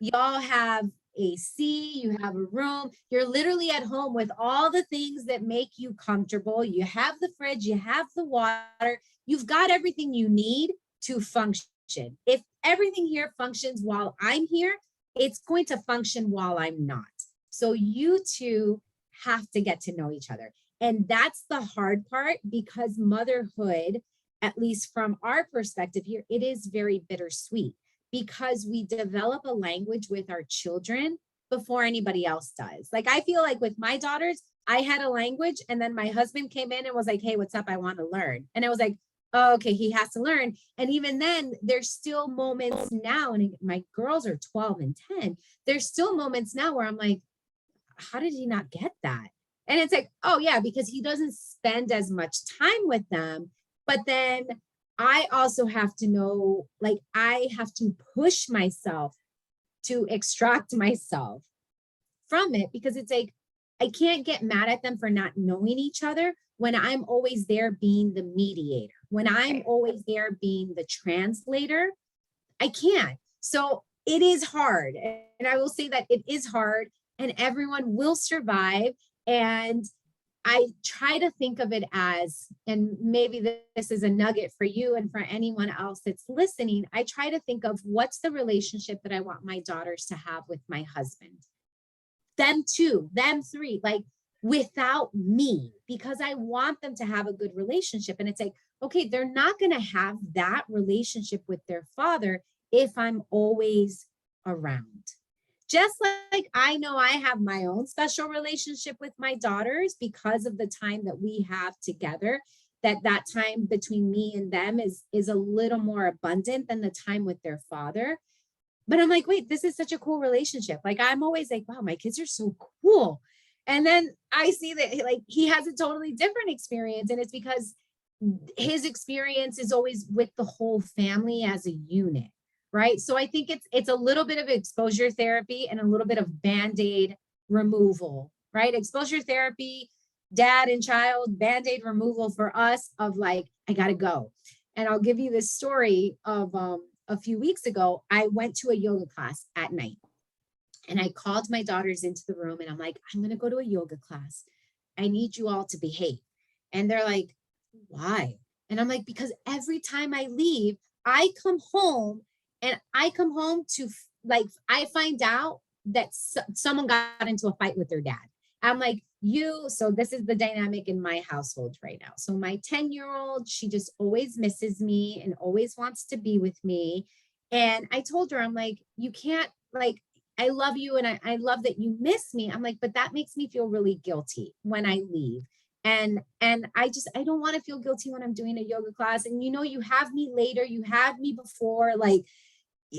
y'all have AC, you have a room, you're literally at home with all the things that make you comfortable. You have the fridge, you have the water, you've got everything you need to function. If everything here functions while I'm here, it's going to function while I'm not. So you two have to get to know each other. And that's the hard part, because motherhood, at least from our perspective here, it is very bittersweet, because we develop a language with our children before anybody else does. Like, I feel like with my daughters, I had a language, and then my husband came in and was like, hey, what's up? I want to learn. And I was like, oh, okay, he has to learn. And even then, there's still moments now, and my girls are 12 and 10. There's still moments now where I'm like, how did he not get that? And it's like, oh yeah, because he doesn't spend as much time with them. But then I also have to know, like, I have to push myself to extract myself from it, because it's like, I can't get mad at them for not knowing each other when I'm always there being the mediator, when I'm Right. always there being the translator. I can't. So it is hard. And I will say that it is hard, and everyone will survive. And I try to think of it as, and maybe this is a nugget for you and for anyone else that's listening, I try to think of what's the relationship that I want my daughters to have with my husband. Them two, them three, like without me, because I want them to have a good relationship. And it's like, okay, they're not going to have that relationship with their father if I'm always around. Just like I know I have my own special relationship with my daughters because of the time that we have together, that time between me and them is a little more abundant than the time with their father. But I'm like, wait, this is such a cool relationship. Like, I'm always like, wow, my kids are so cool. And then I see that like he has a totally different experience. And it's because his experience is always with the whole family as a unit. Right. So I think it's a little bit of exposure therapy and a little bit of band-aid removal, right? Exposure therapy, dad and child, band-aid removal for us of like, I gotta go. And I'll give you this story of a few weeks ago. I went to a yoga class at night, and I called my daughters into the room and I'm like, I'm gonna go to a yoga class. I need you all to behave. And they're like, why? And I'm like, because every time I leave, I come home and I come home to like, I find out that someone got into a fight with their dad. I'm like, so this is the dynamic in my household right now. So my 10-year-old, she just always misses me and always wants to be with me. And I told her, I'm like, you can't, like, I love you and I love that you miss me. I'm like, but that makes me feel really guilty when I leave. And I don't want to feel guilty when I'm doing a yoga class. And you have me later, you have me before, like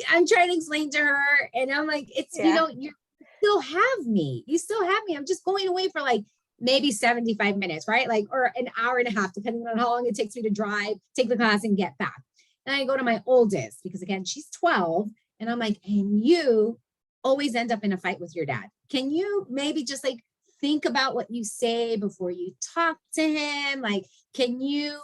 I'm trying to explain to her. And I'm like, it's, you still have me. You still have me. I'm just going away for like maybe 75 minutes, right? Like, or an hour and a half, depending on how long it takes me to drive, take the class and get back. And I go to my oldest because again, she's 12. And I'm like, and you always end up in a fight with your dad. Can you maybe just like think about what you say before you talk to him? Like, can you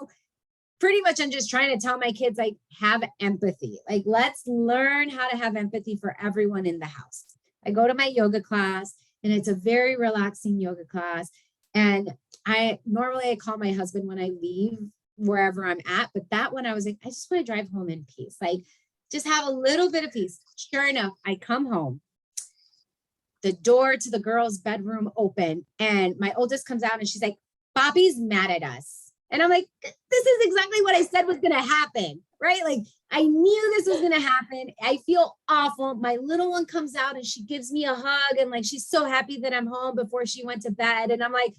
pretty much, I'm just trying to tell my kids, like, have empathy. Like, let's learn how to have empathy for everyone in the house. I go to my yoga class and it's a very relaxing yoga class. And I call my husband when I leave wherever I'm at. But that one I was like, I just want to drive home in peace. Like, just have a little bit of peace. Sure enough, I come home. The door to the girls' bedroom open, and my oldest comes out and she's like, Bobby's mad at us. And I'm like, this is exactly what I said was going to happen, right? Like, I knew this was going to happen. I feel awful. My little one comes out and she gives me a hug and like, she's so happy that I'm home before she went to bed. And I'm like,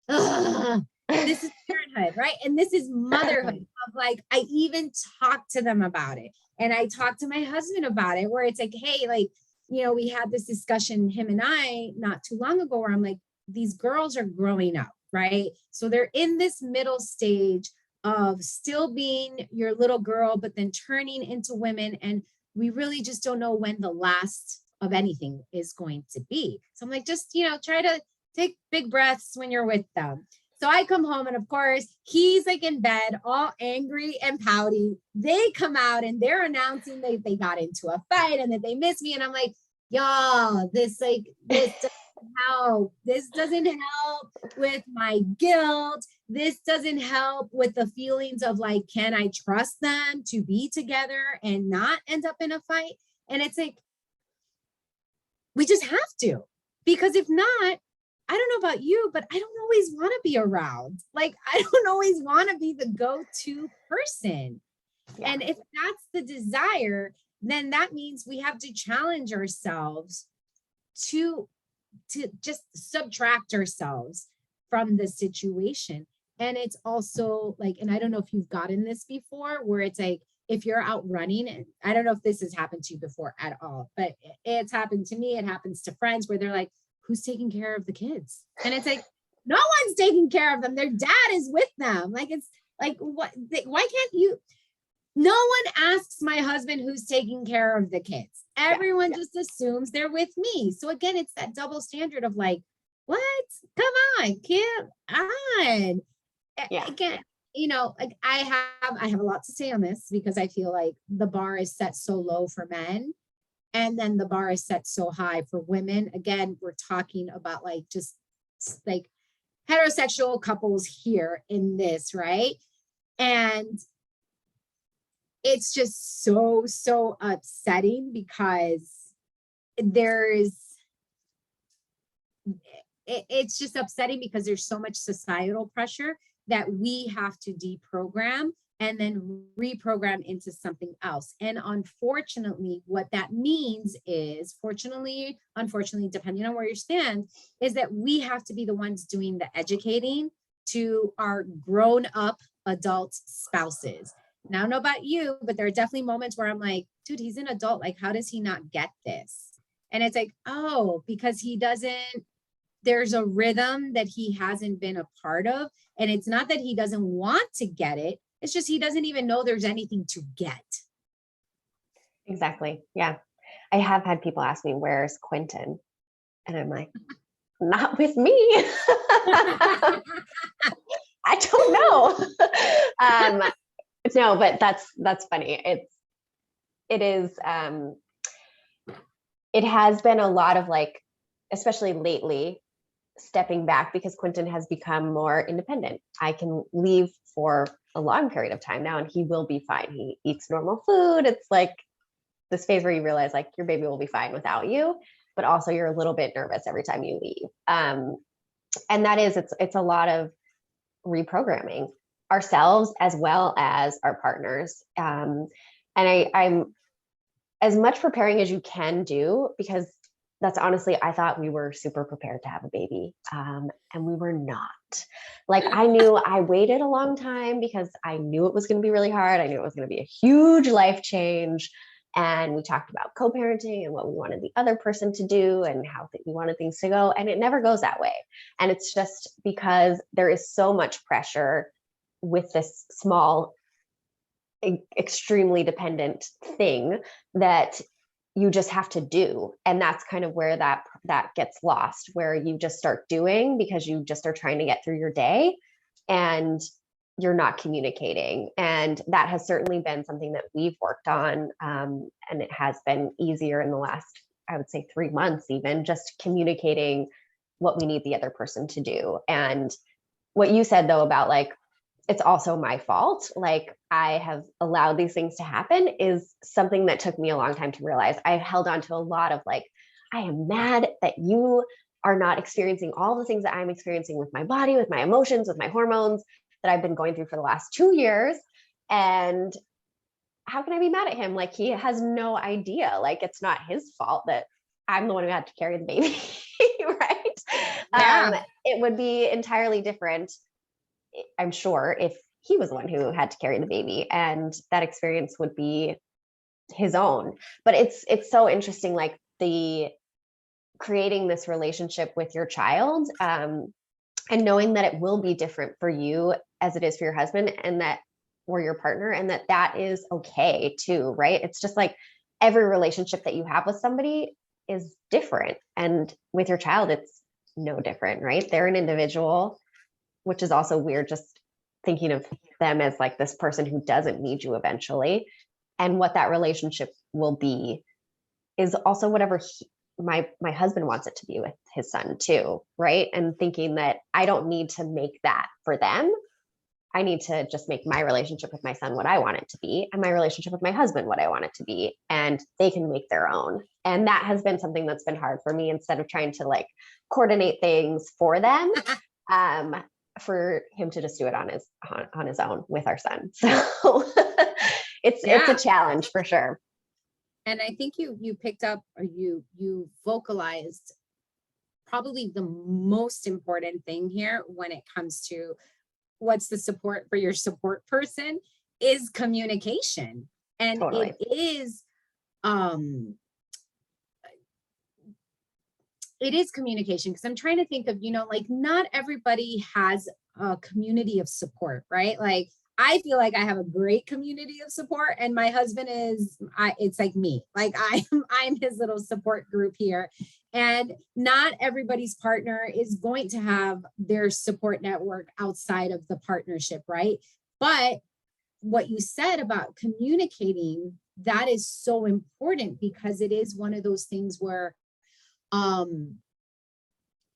ugh, this is parenthood, right? And this is motherhood of like, I even talk to them about it. And I talk to my husband about it, where it's like, hey, like, we had this discussion, him and I, not too long ago, where I'm like, these girls are growing up, right? So they're in this middle stage of still being your little girl, but then turning into women. And we really just don't know when the last of anything is going to be. So I'm like, just, try to take big breaths when you're with them. So I come home and of course he's like in bed, all angry and pouty. They come out and they're announcing that they got into a fight and that they miss me. And I'm like, y'all, this doesn't help. This doesn't help with my guilt. This doesn't help with the feelings of like, can I trust them to be together and not end up in a fight? And it's like, we just have to, because if not, I don't know about you, but I don't always want to be around. Like, I don't always want to be the go-to person. Yeah. And if that's the desire, then that means we have to challenge ourselves to just subtract ourselves from the situation. And it's also like, and I don't know if you've gotten this before, where it's like, if you're out running, and I don't know if this has happened to you before at all, but it's happened to me. It happens to friends where they're like, who's taking care of the kids? And it's like, no one's taking care of them. Their dad is with them. Like, it's like, why can't you? No one asks my husband who's taking care of the kids. Everyone just assumes they're with me. So again, it's that double standard of like, what? Come on, kid on. Again, like I have a lot to say on this because I feel like the bar is set so low for men and then the bar is set so high for women. Again, we're talking about like just like heterosexual couples here in this, right? And it's just so upsetting because it's just upsetting because there's so much societal pressure that we have to deprogram and then reprogram into something else. And unfortunately, what that means is, fortunately, unfortunately, depending on where you stand, is that we have to be the ones doing the educating to our grown up adult spouses. Now, I don't know about you, but there are definitely moments where I'm like, dude, he's an adult. Like, how does he not get this? And it's like, oh, because there's a rhythm that he hasn't been a part of. And it's not that he doesn't want to get it. It's just he doesn't even know there's anything to get. Exactly. Yeah. I have had people ask me, where's Quentin? And I'm like, not with me. I don't know. No, but that's funny. It has been a lot of like, especially lately, stepping back because Quentin has become more independent. I can leave for a long period of time now and he will be fine. He eats normal food. It's like this phase where you realize like your baby will be fine without you, but also you're a little bit nervous every time you leave. And that is, it's a lot of reprogramming ourselves as well as our partners. And I'm as much preparing as you can do, because that's honestly, I thought we were super prepared to have a baby. And we were not. Like I waited a long time because I knew it was going to be really hard. I knew it was going to be a huge life change. And we talked about co-parenting and what we wanted the other person to do and how we wanted things to go. And it never goes that way. And it's just because there is so much pressure with this small, extremely dependent thing that you just have to do. And that's kind of where that gets lost, where you just start doing because you just are trying to get through your day and you're not communicating. And that has certainly been something that we've worked on. And it has been easier in the last, I would say 3 months, even just communicating what we need the other person to do. And what you said though, about like, it's also my fault. Like I have allowed these things to happen is something that took me a long time to realize. I held on to a lot of like, I am mad that you are not experiencing all the things that I'm experiencing with my body, with my emotions, with my hormones that I've been going through for the last 2 years. And how can I be mad at him? Like he has no idea. Like it's not his fault that I'm the one who had to carry the baby, right? Yeah. It would be entirely different, I'm sure, if he was the one who had to carry the baby, and that experience would be his own. But it's so interesting, like the creating this relationship with your child, and knowing that it will be different for you as it is for your husband and that or your partner, and that is okay too, right? It's just like every relationship that you have with somebody is different, and with your child it's no different, right? They're an individual, which is also weird, just thinking of them as like this person who doesn't need you eventually. And what that relationship will be is also whatever my husband wants it to be with his son too, right? And thinking that I don't need to make that for them. I need to just make my relationship with my son what I want it to be, and my relationship with my husband what I want it to be, and they can make their own. And that has been something that's been hard for me, instead of trying to like coordinate things for them. For him to just do it on his own with our son. So it's a challenge for sure. And I think you picked up, or you vocalized probably the most important thing here when it comes to what's the support for your support person is communication. And Totally. It is communication, because I'm trying to think of, like not everybody has a community of support, right? Like I feel like I have a great community of support, and my husband is, it's like me, like I'm his little support group here. And not everybody's partner is going to have their support network outside of the partnership, right? But what you said about communicating, that is so important, because it is one of those things where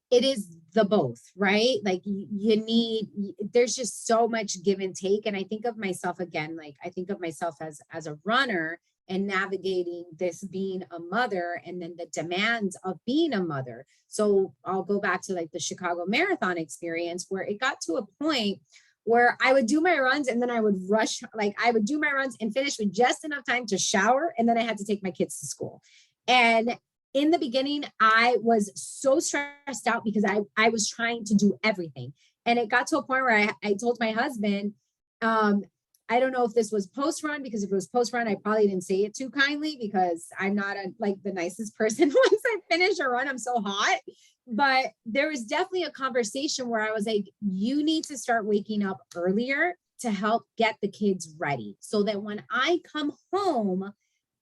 it is the both, right? Like you need, there's just so much give and take. And I think of myself again, like I think of myself as a runner and navigating this being a mother, and then the demands of being a mother. So I'll go back to like the Chicago Marathon experience, where it got to a point where I would do my runs and then I would rush, like I would do my runs and finish with just enough time to shower. And then I had to take my kids to school. And in the beginning, I was so stressed out because I was trying to do everything. And it got to a point where I told my husband, I don't know if this was post run, because if it was post run, I probably didn't say it too kindly, because I'm not like the nicest person. Once I finish a run, I'm so hot. But there was definitely a conversation where I was like, you need to start waking up earlier to help get the kids ready, so that when I come home,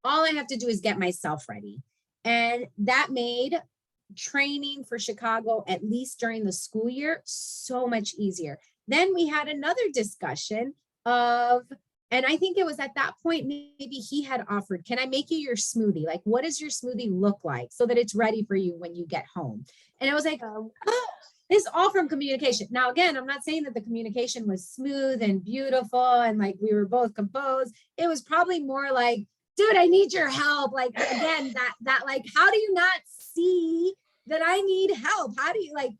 all I have to do is get myself ready. And that made training for Chicago, at least during the school year, so much easier. Then we had another discussion of, and I think it was at that point, maybe he had offered, can I make you your smoothie? Like, what does your smoothie look like so that it's ready for you when you get home? And I was like, oh, this all from communication. Now, again, I'm not saying that the communication was smooth and beautiful and like we were both composed. It was probably more like, dude, I need your help. Like, again, that like, how do you not see that I need help? How do you like,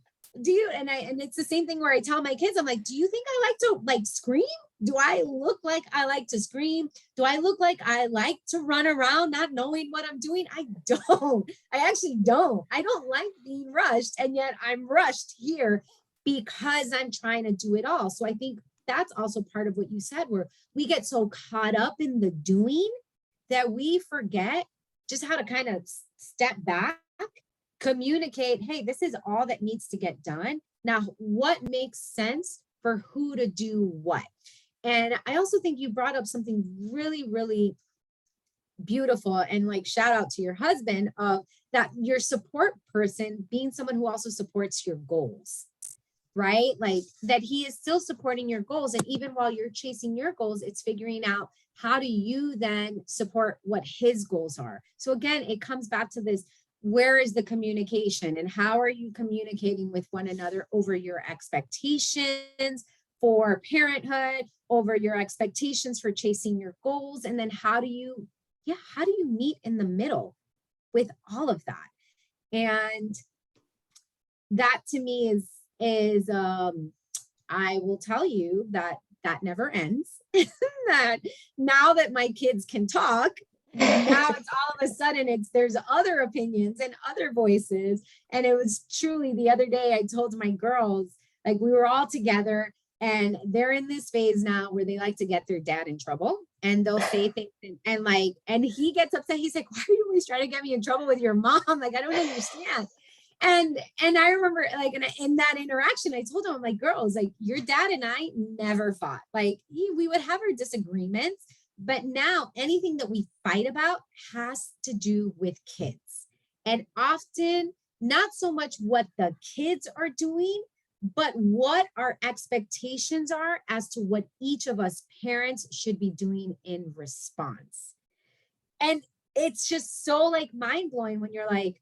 do you, and it's the same thing where I tell my kids, I'm like, do you think I like to like scream? Do I look like I like to scream? Do I look like I like to run around not knowing what I'm doing? I don't. I actually don't. I don't like being rushed. And yet I'm rushed here because I'm trying to do it all. So I think that's also part of what you said, where we get so caught up in the doing that we forget just how to kind of step back, communicate, hey, this is all that needs to get done. Now, what makes sense for who to do what? And I also think you brought up something really, really beautiful, and like shout out to your husband of that, your support person being someone who also supports your goals, right? Like that he is still supporting your goals. And even while you're chasing your goals, it's figuring out how do you then support what his goals are. So again, it comes back to this, where is the communication and how are you communicating with one another over your expectations for parenthood, over your expectations for chasing your goals? And then how do you meet in the middle with all of that? And that to me is I will tell you that never ends. That now that my kids can talk, now it's all of a sudden there's other opinions and other voices. And it was truly the other day I told my girls, like we were all together and they're in this phase now where they like to get their dad in trouble, and they'll say things and he gets upset. He's like, why are you always trying to get me in trouble with your mom? Like, I don't understand. And I remember like in that interaction, I told him, like, girls, like your dad and I never fought. Like we would have our disagreements, but now anything that we fight about has to do with kids. And often not so much what the kids are doing, but what our expectations are as to what each of us parents should be doing in response. And it's just so like mind blowing when you're like,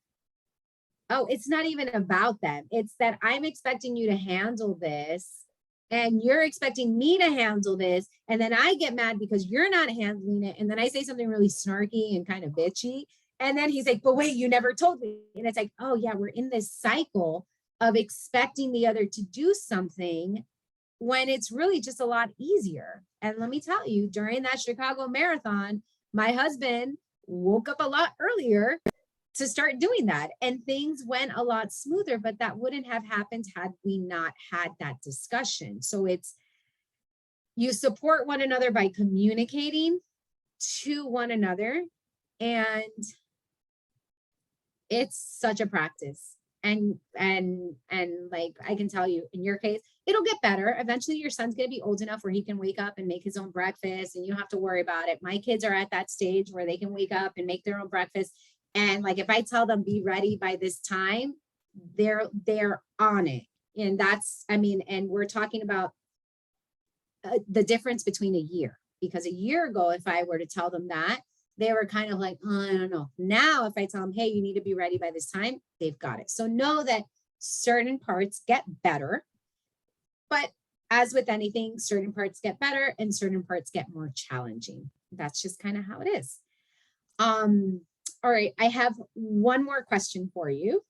oh, it's not even about them. It's that I'm expecting you to handle this and you're expecting me to handle this. And then I get mad because you're not handling it. And then I say something really snarky and kind of bitchy. And then he's like, but wait, you never told me. And it's like, oh yeah, we're in this cycle of expecting the other to do something when it's really just a lot easier. And let me tell you, during that Chicago Marathon, my husband woke up a lot earlier to start doing that. And things went a lot smoother, but that wouldn't have happened had we not had that discussion. So it's, you support one another by communicating to one another. And it's such a practice. and like, I can tell you in your case, it'll get better. Eventually your son's going to be old enough where he can wake up and make his own breakfast and you don't have to worry about it. My kids are at that stage where they can wake up and make their own breakfast. And like, if I tell them be ready by this time, they're on it. And that's, I mean, and we're talking about the difference between a year, because a year ago, if I were to tell them that, they were kind of like, oh, I don't know. Now, if I tell them, hey, you need to be ready by this time, they've got it. So know that certain parts get better, but as with anything, certain parts get better and certain parts get more challenging. That's just kind of how it is. All right, I have one more question for you.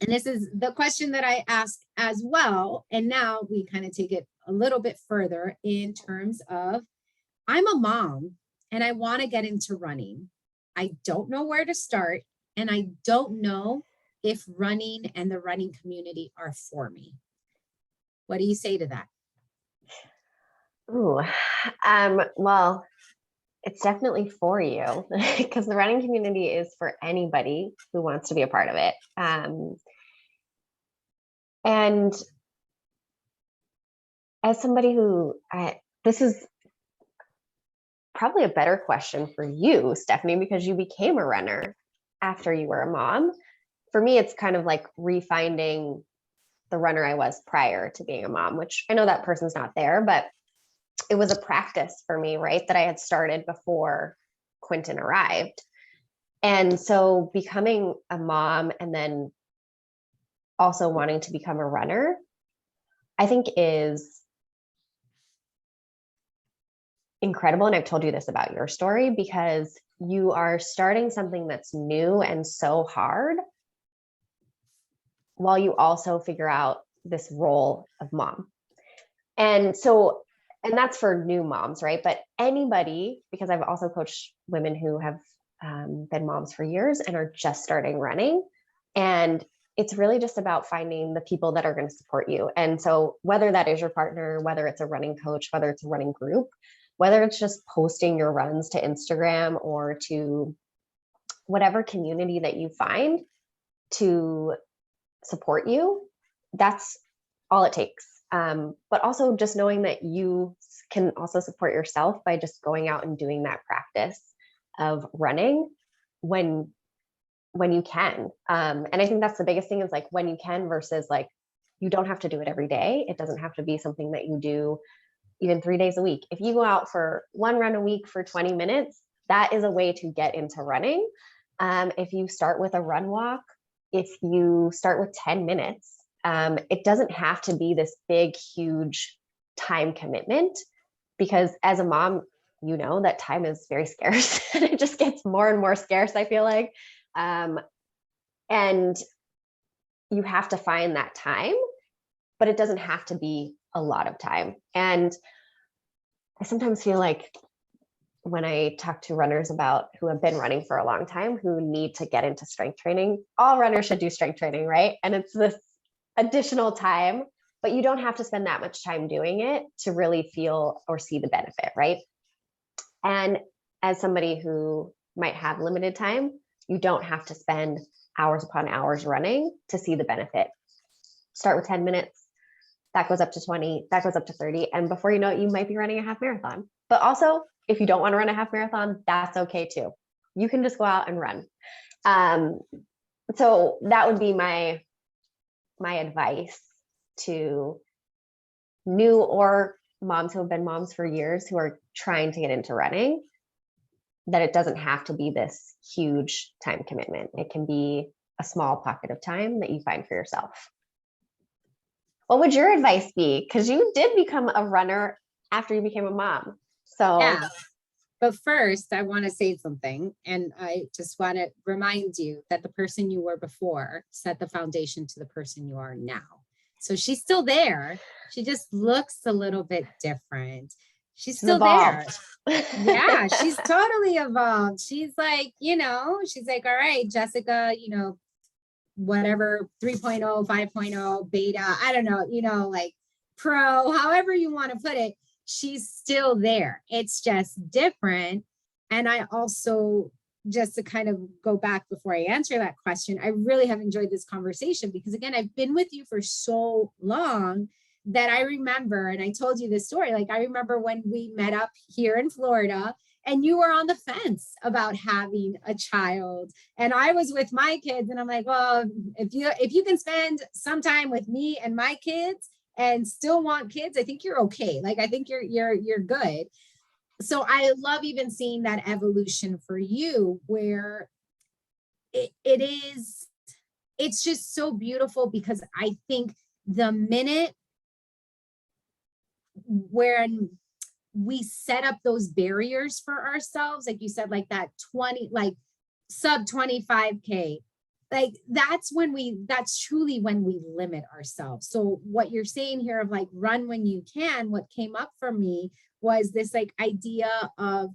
And this is the question that I asked as well. And now we kind of take it a little bit further in terms of, I'm a mom and I want to get into running. I don't know where to start. And I don't know if running and the running community are for me. What do you say to that? Ooh, well, it's definitely for you because the running community is for anybody who wants to be a part of it. And as somebody who, this is probably a better question for you, Stephanie, because you became a runner after you were a mom. For me, it's kind of like refinding the runner I was prior to being a mom, which I know that person's not there, but it was a practice for me, right? That I had started before Quentin arrived. And so becoming a mom and then also wanting to become a runner, I think is incredible. And I've told you this about your story because you are starting something that's new and so hard while you also figure out this role of mom. And so, and that's for new moms, right? But anybody, because I've also coached women who have been moms for years and are just starting running. And it's really just about finding the people that are going to support you. And so whether that is your partner, whether it's a running coach, whether it's a running group, whether it's just posting your runs to Instagram or to whatever community that you find to support you, that's all it takes. But also just knowing that you can also support yourself by just going out and doing that practice of running when you can. And I think that's the biggest thing is like when you can versus like, you don't have to do it every day. It doesn't have to be something that you do even 3 days a week. If you go out for one run a week for 20 minutes, that is a way to get into running. If you start with a run walk, if you start with 10 minutes, it doesn't have to be this big, huge time commitment because as a mom, you know that time is very scarce and it just gets more and more scarce, I feel like. And you have to find that time, but it doesn't have to be a lot of time. And I sometimes feel like when I talk to runners about who have been running for a long time, who need to get into strength training, all runners should do strength training, right? And it's this additional time, but you don't have to spend that much time doing it to really feel or see the benefit, right? And as somebody who might have limited time, you don't have to spend hours upon hours running to see the benefit. Start with 10 minutes, that goes up to 20, that goes up to 30. And before you know it, you might be running a half marathon. But also, if you don't want to run a half marathon, that's okay too. You can just go out and run. So that would be my advice to new or moms who have been moms for years who are trying to get into running, that it doesn't have to be this huge time commitment. It can be a small pocket of time that you find for yourself. What would your advice be? Because you did become a runner after you became a mom. So yeah. But first, I want to say something. And I just want to remind you that the person you were before set the foundation to the person you are now. So she's still there. She just looks a little bit different. She's still evolved. There. Yeah, she's totally evolved. She's like, she's like, all right, Jessica, whatever, 3.0, 5.0, beta, I don't know, like pro, however you want to put it. She's still there. It's just different. And I also just to kind of go back before I answer that question, I really have enjoyed this conversation because again, I've been with you for so long that I remember, and I told you this story, like I remember when we met up here in Florida and you were on the fence about having a child and I was with my kids and I'm like, well, if you can spend some time with me and my kids and still want kids, I think you're okay. Like I think you're good. So I love even seeing that evolution for you where it's just so beautiful because I think the minute when we set up those barriers for ourselves, like you said, like that 20, like sub 25K, like that's truly when we limit ourselves. So what you're saying here of like run when you can, what came up for me was this like idea of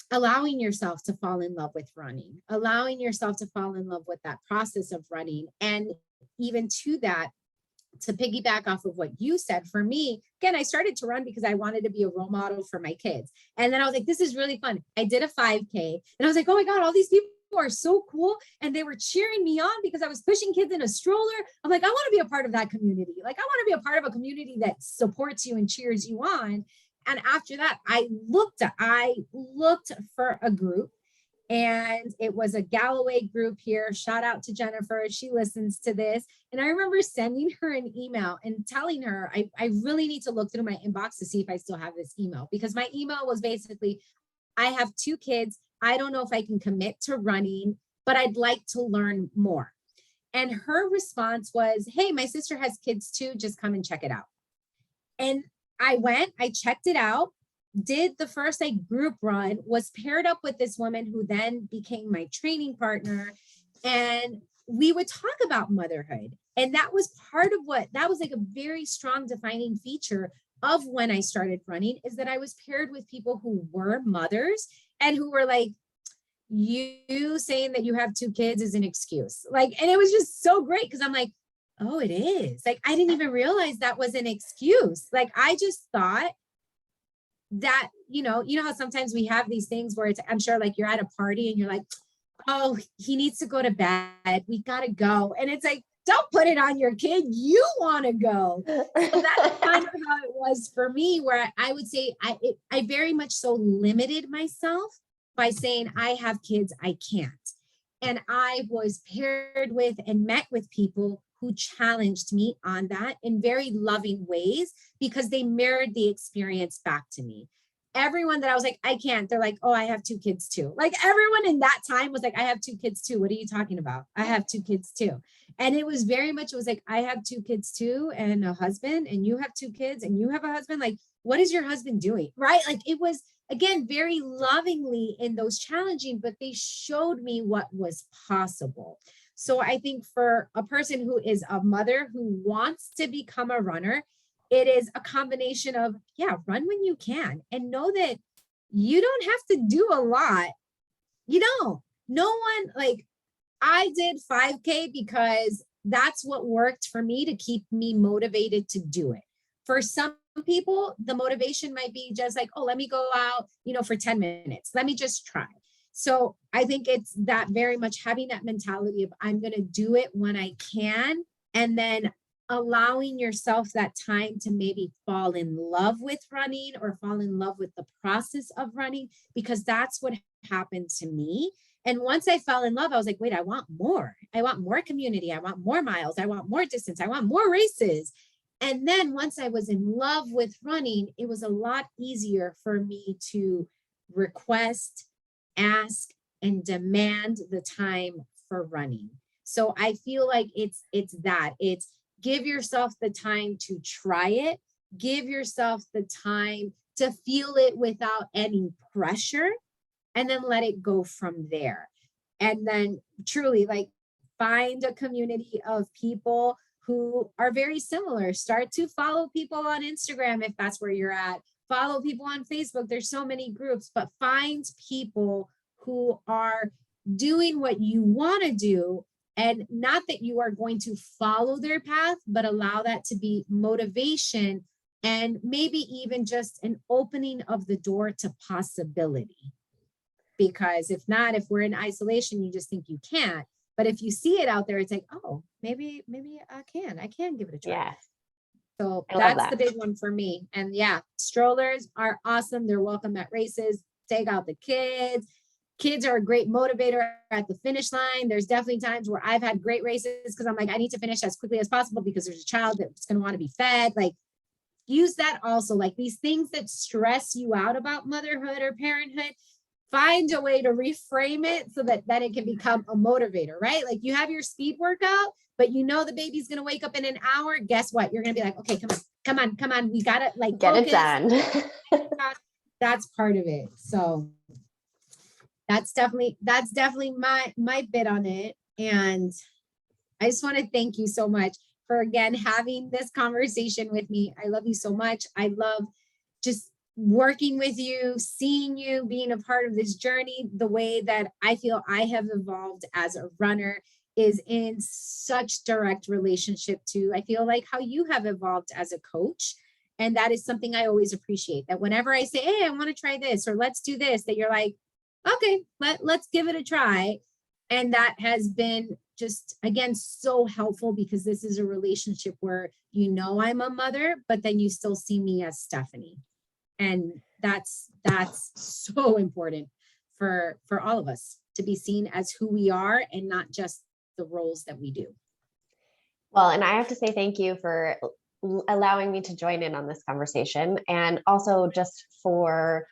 allowing yourself to fall in love with running, allowing yourself to fall in love with that process of running. And even to that, to piggyback off of what you said, for me, again, I started to run because I wanted to be a role model for my kids. And then I was like, this is really fun. I did a 5K and I was like, oh my God, all these people are so cool. And they were cheering me on because I was pushing kids in a stroller. I'm like, I want to be a part of that community. Like, I want to be a part of a community that supports you and cheers you on. And after that, I looked for a group. And it was a Galloway group here. Shout out to Jennifer. She listens to this. And I remember sending her an email and telling her, I really need to look through my inbox to see if I still have this email, because my email was basically, I have 2 kids. I don't know if I can commit to running, but I'd like to learn more. And her response was, hey, my sister has kids too. Just come and check it out. And I went, I checked it out, did the first like group run, was paired up with this woman who then became my training partner. And we would talk about motherhood. And that was part of that was like a very strong defining feature of when I started running, is that I was paired with people who were mothers and who were like, you saying that you have 2 kids is an excuse. Like, and it was just so great because I'm like, oh, it is. Like, I didn't even realize that was an excuse. Like, I just thought that, you know how sometimes we have these things where it's, I'm sure like you're at a party and you're like, oh, he needs to go to bed. We got to go. And it's like, don't put it on your kid. You want to go. So that's kind of how it was for me, where I would say I very much so limited myself by saying I have kids, I can't. And I was paired with and met with people who challenged me on that in very loving ways because they mirrored the experience back to me. Everyone that I was like, I can't, they're like, oh, I have 2 kids too. Like everyone in that time was like, I have 2 kids too. What are you talking about? I have 2 kids too. And it was very much, it was like, I have 2 kids too and a husband, and you have 2 kids and you have a husband. Like, what is your husband doing? Right? Like it was, again, very lovingly in those challenging, but they showed me what was possible. So I think for a person who is a mother who wants to become a runner, it is a combination of, yeah, run when you can and know that you don't have to do a lot. You don't. No one, like, I did 5K because that's what worked for me to keep me motivated to do it. For some people, the motivation might be just like, oh, let me go out, for 10 minutes. Let me just try. So I think it's that very much having that mentality of I'm going to do it when I can, and then allowing yourself that time to maybe fall in love with running or fall in love with the process of running, because that's what happened to me. And once I fell in love, I was like, wait, I want more. I want more community. I want more miles. I want more distance. I want more races. And then once I was in love with running, it was a lot easier for me to request, ask, and demand the time for running. So I feel like it's give yourself the time to try it, give yourself the time to feel it without any pressure, and then let it go from there. And then truly, like, find a community of people who are very similar. Start to follow people on Instagram if that's where you're at. Follow people on Facebook. There's so many groups, but find people who are doing what you want to do, and not that you are going to follow their path, but allow that to be motivation and maybe even just an opening of the door to possibility. because if not, if we're in isolation, you just think you can't. But if you see it out there, it's like, oh, maybe I can give it a try. Yeah. So I love that's the that. big one for me. And yeah, strollers are awesome. They're welcome at races. Take out the kids. Kids are a great motivator at the finish line. There's definitely times where I've had great races because I'm like, I need to finish as quickly as possible because there's a child that's going to want to be fed. Like, use that also. Like, these things that stress you out about motherhood or parenthood, find a way to reframe it so that it can become a motivator, right? Like, you have your speed workout, but you know the baby's going to wake up in an hour. Guess what? You're going to be like, okay, come on. We got to like Get focus. it done. That's part of it. So that's definitely my bit on it. And I just want to thank you so much for, again, having this conversation with me. I love you so much. I love just working with you, seeing you, being a part of this journey. The way that I feel I have evolved as a runner is in such direct relationship to, I feel like, how you have evolved as a coach. And that is something I always appreciate, that whenever I say, hey, I want to try this, or let's do this, that you're like, okay, let's give it a try. And that has been just, again, so helpful, because this is a relationship where, you know, I'm a mother, but then you still see me as Stephanie. And that's so important for all of us, to be seen as who we are and not just the roles that we do. Well, and I have to say thank you for allowing me to join in on this conversation, and also just for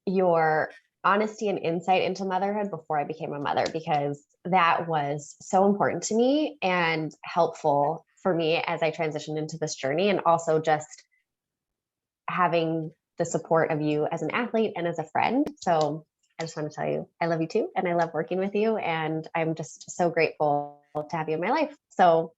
your honesty and insight into motherhood before I became a mother, because that was so important to me and helpful for me as I transitioned into this journey, and also just having the support of you as an athlete and as a friend. So I just want to tell you, I love you too. And I love working with you. And I'm just so grateful to have you in my life. So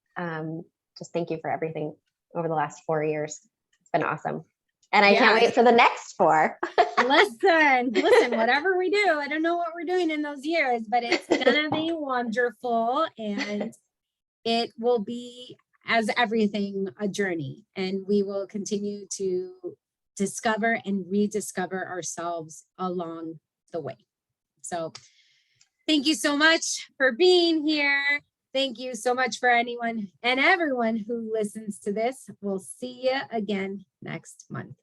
just thank you for everything over the last 4 years. It's been awesome. And I can't wait for the next 4. Listen, whatever we do, I don't know what we're doing in those years, but it's gonna be wonderful. And it will be, as everything, a journey. And we will continue to discover and rediscover ourselves along the way. So thank you so much for being here. Thank you so much for anyone and everyone who listens to this. We'll see you again next month.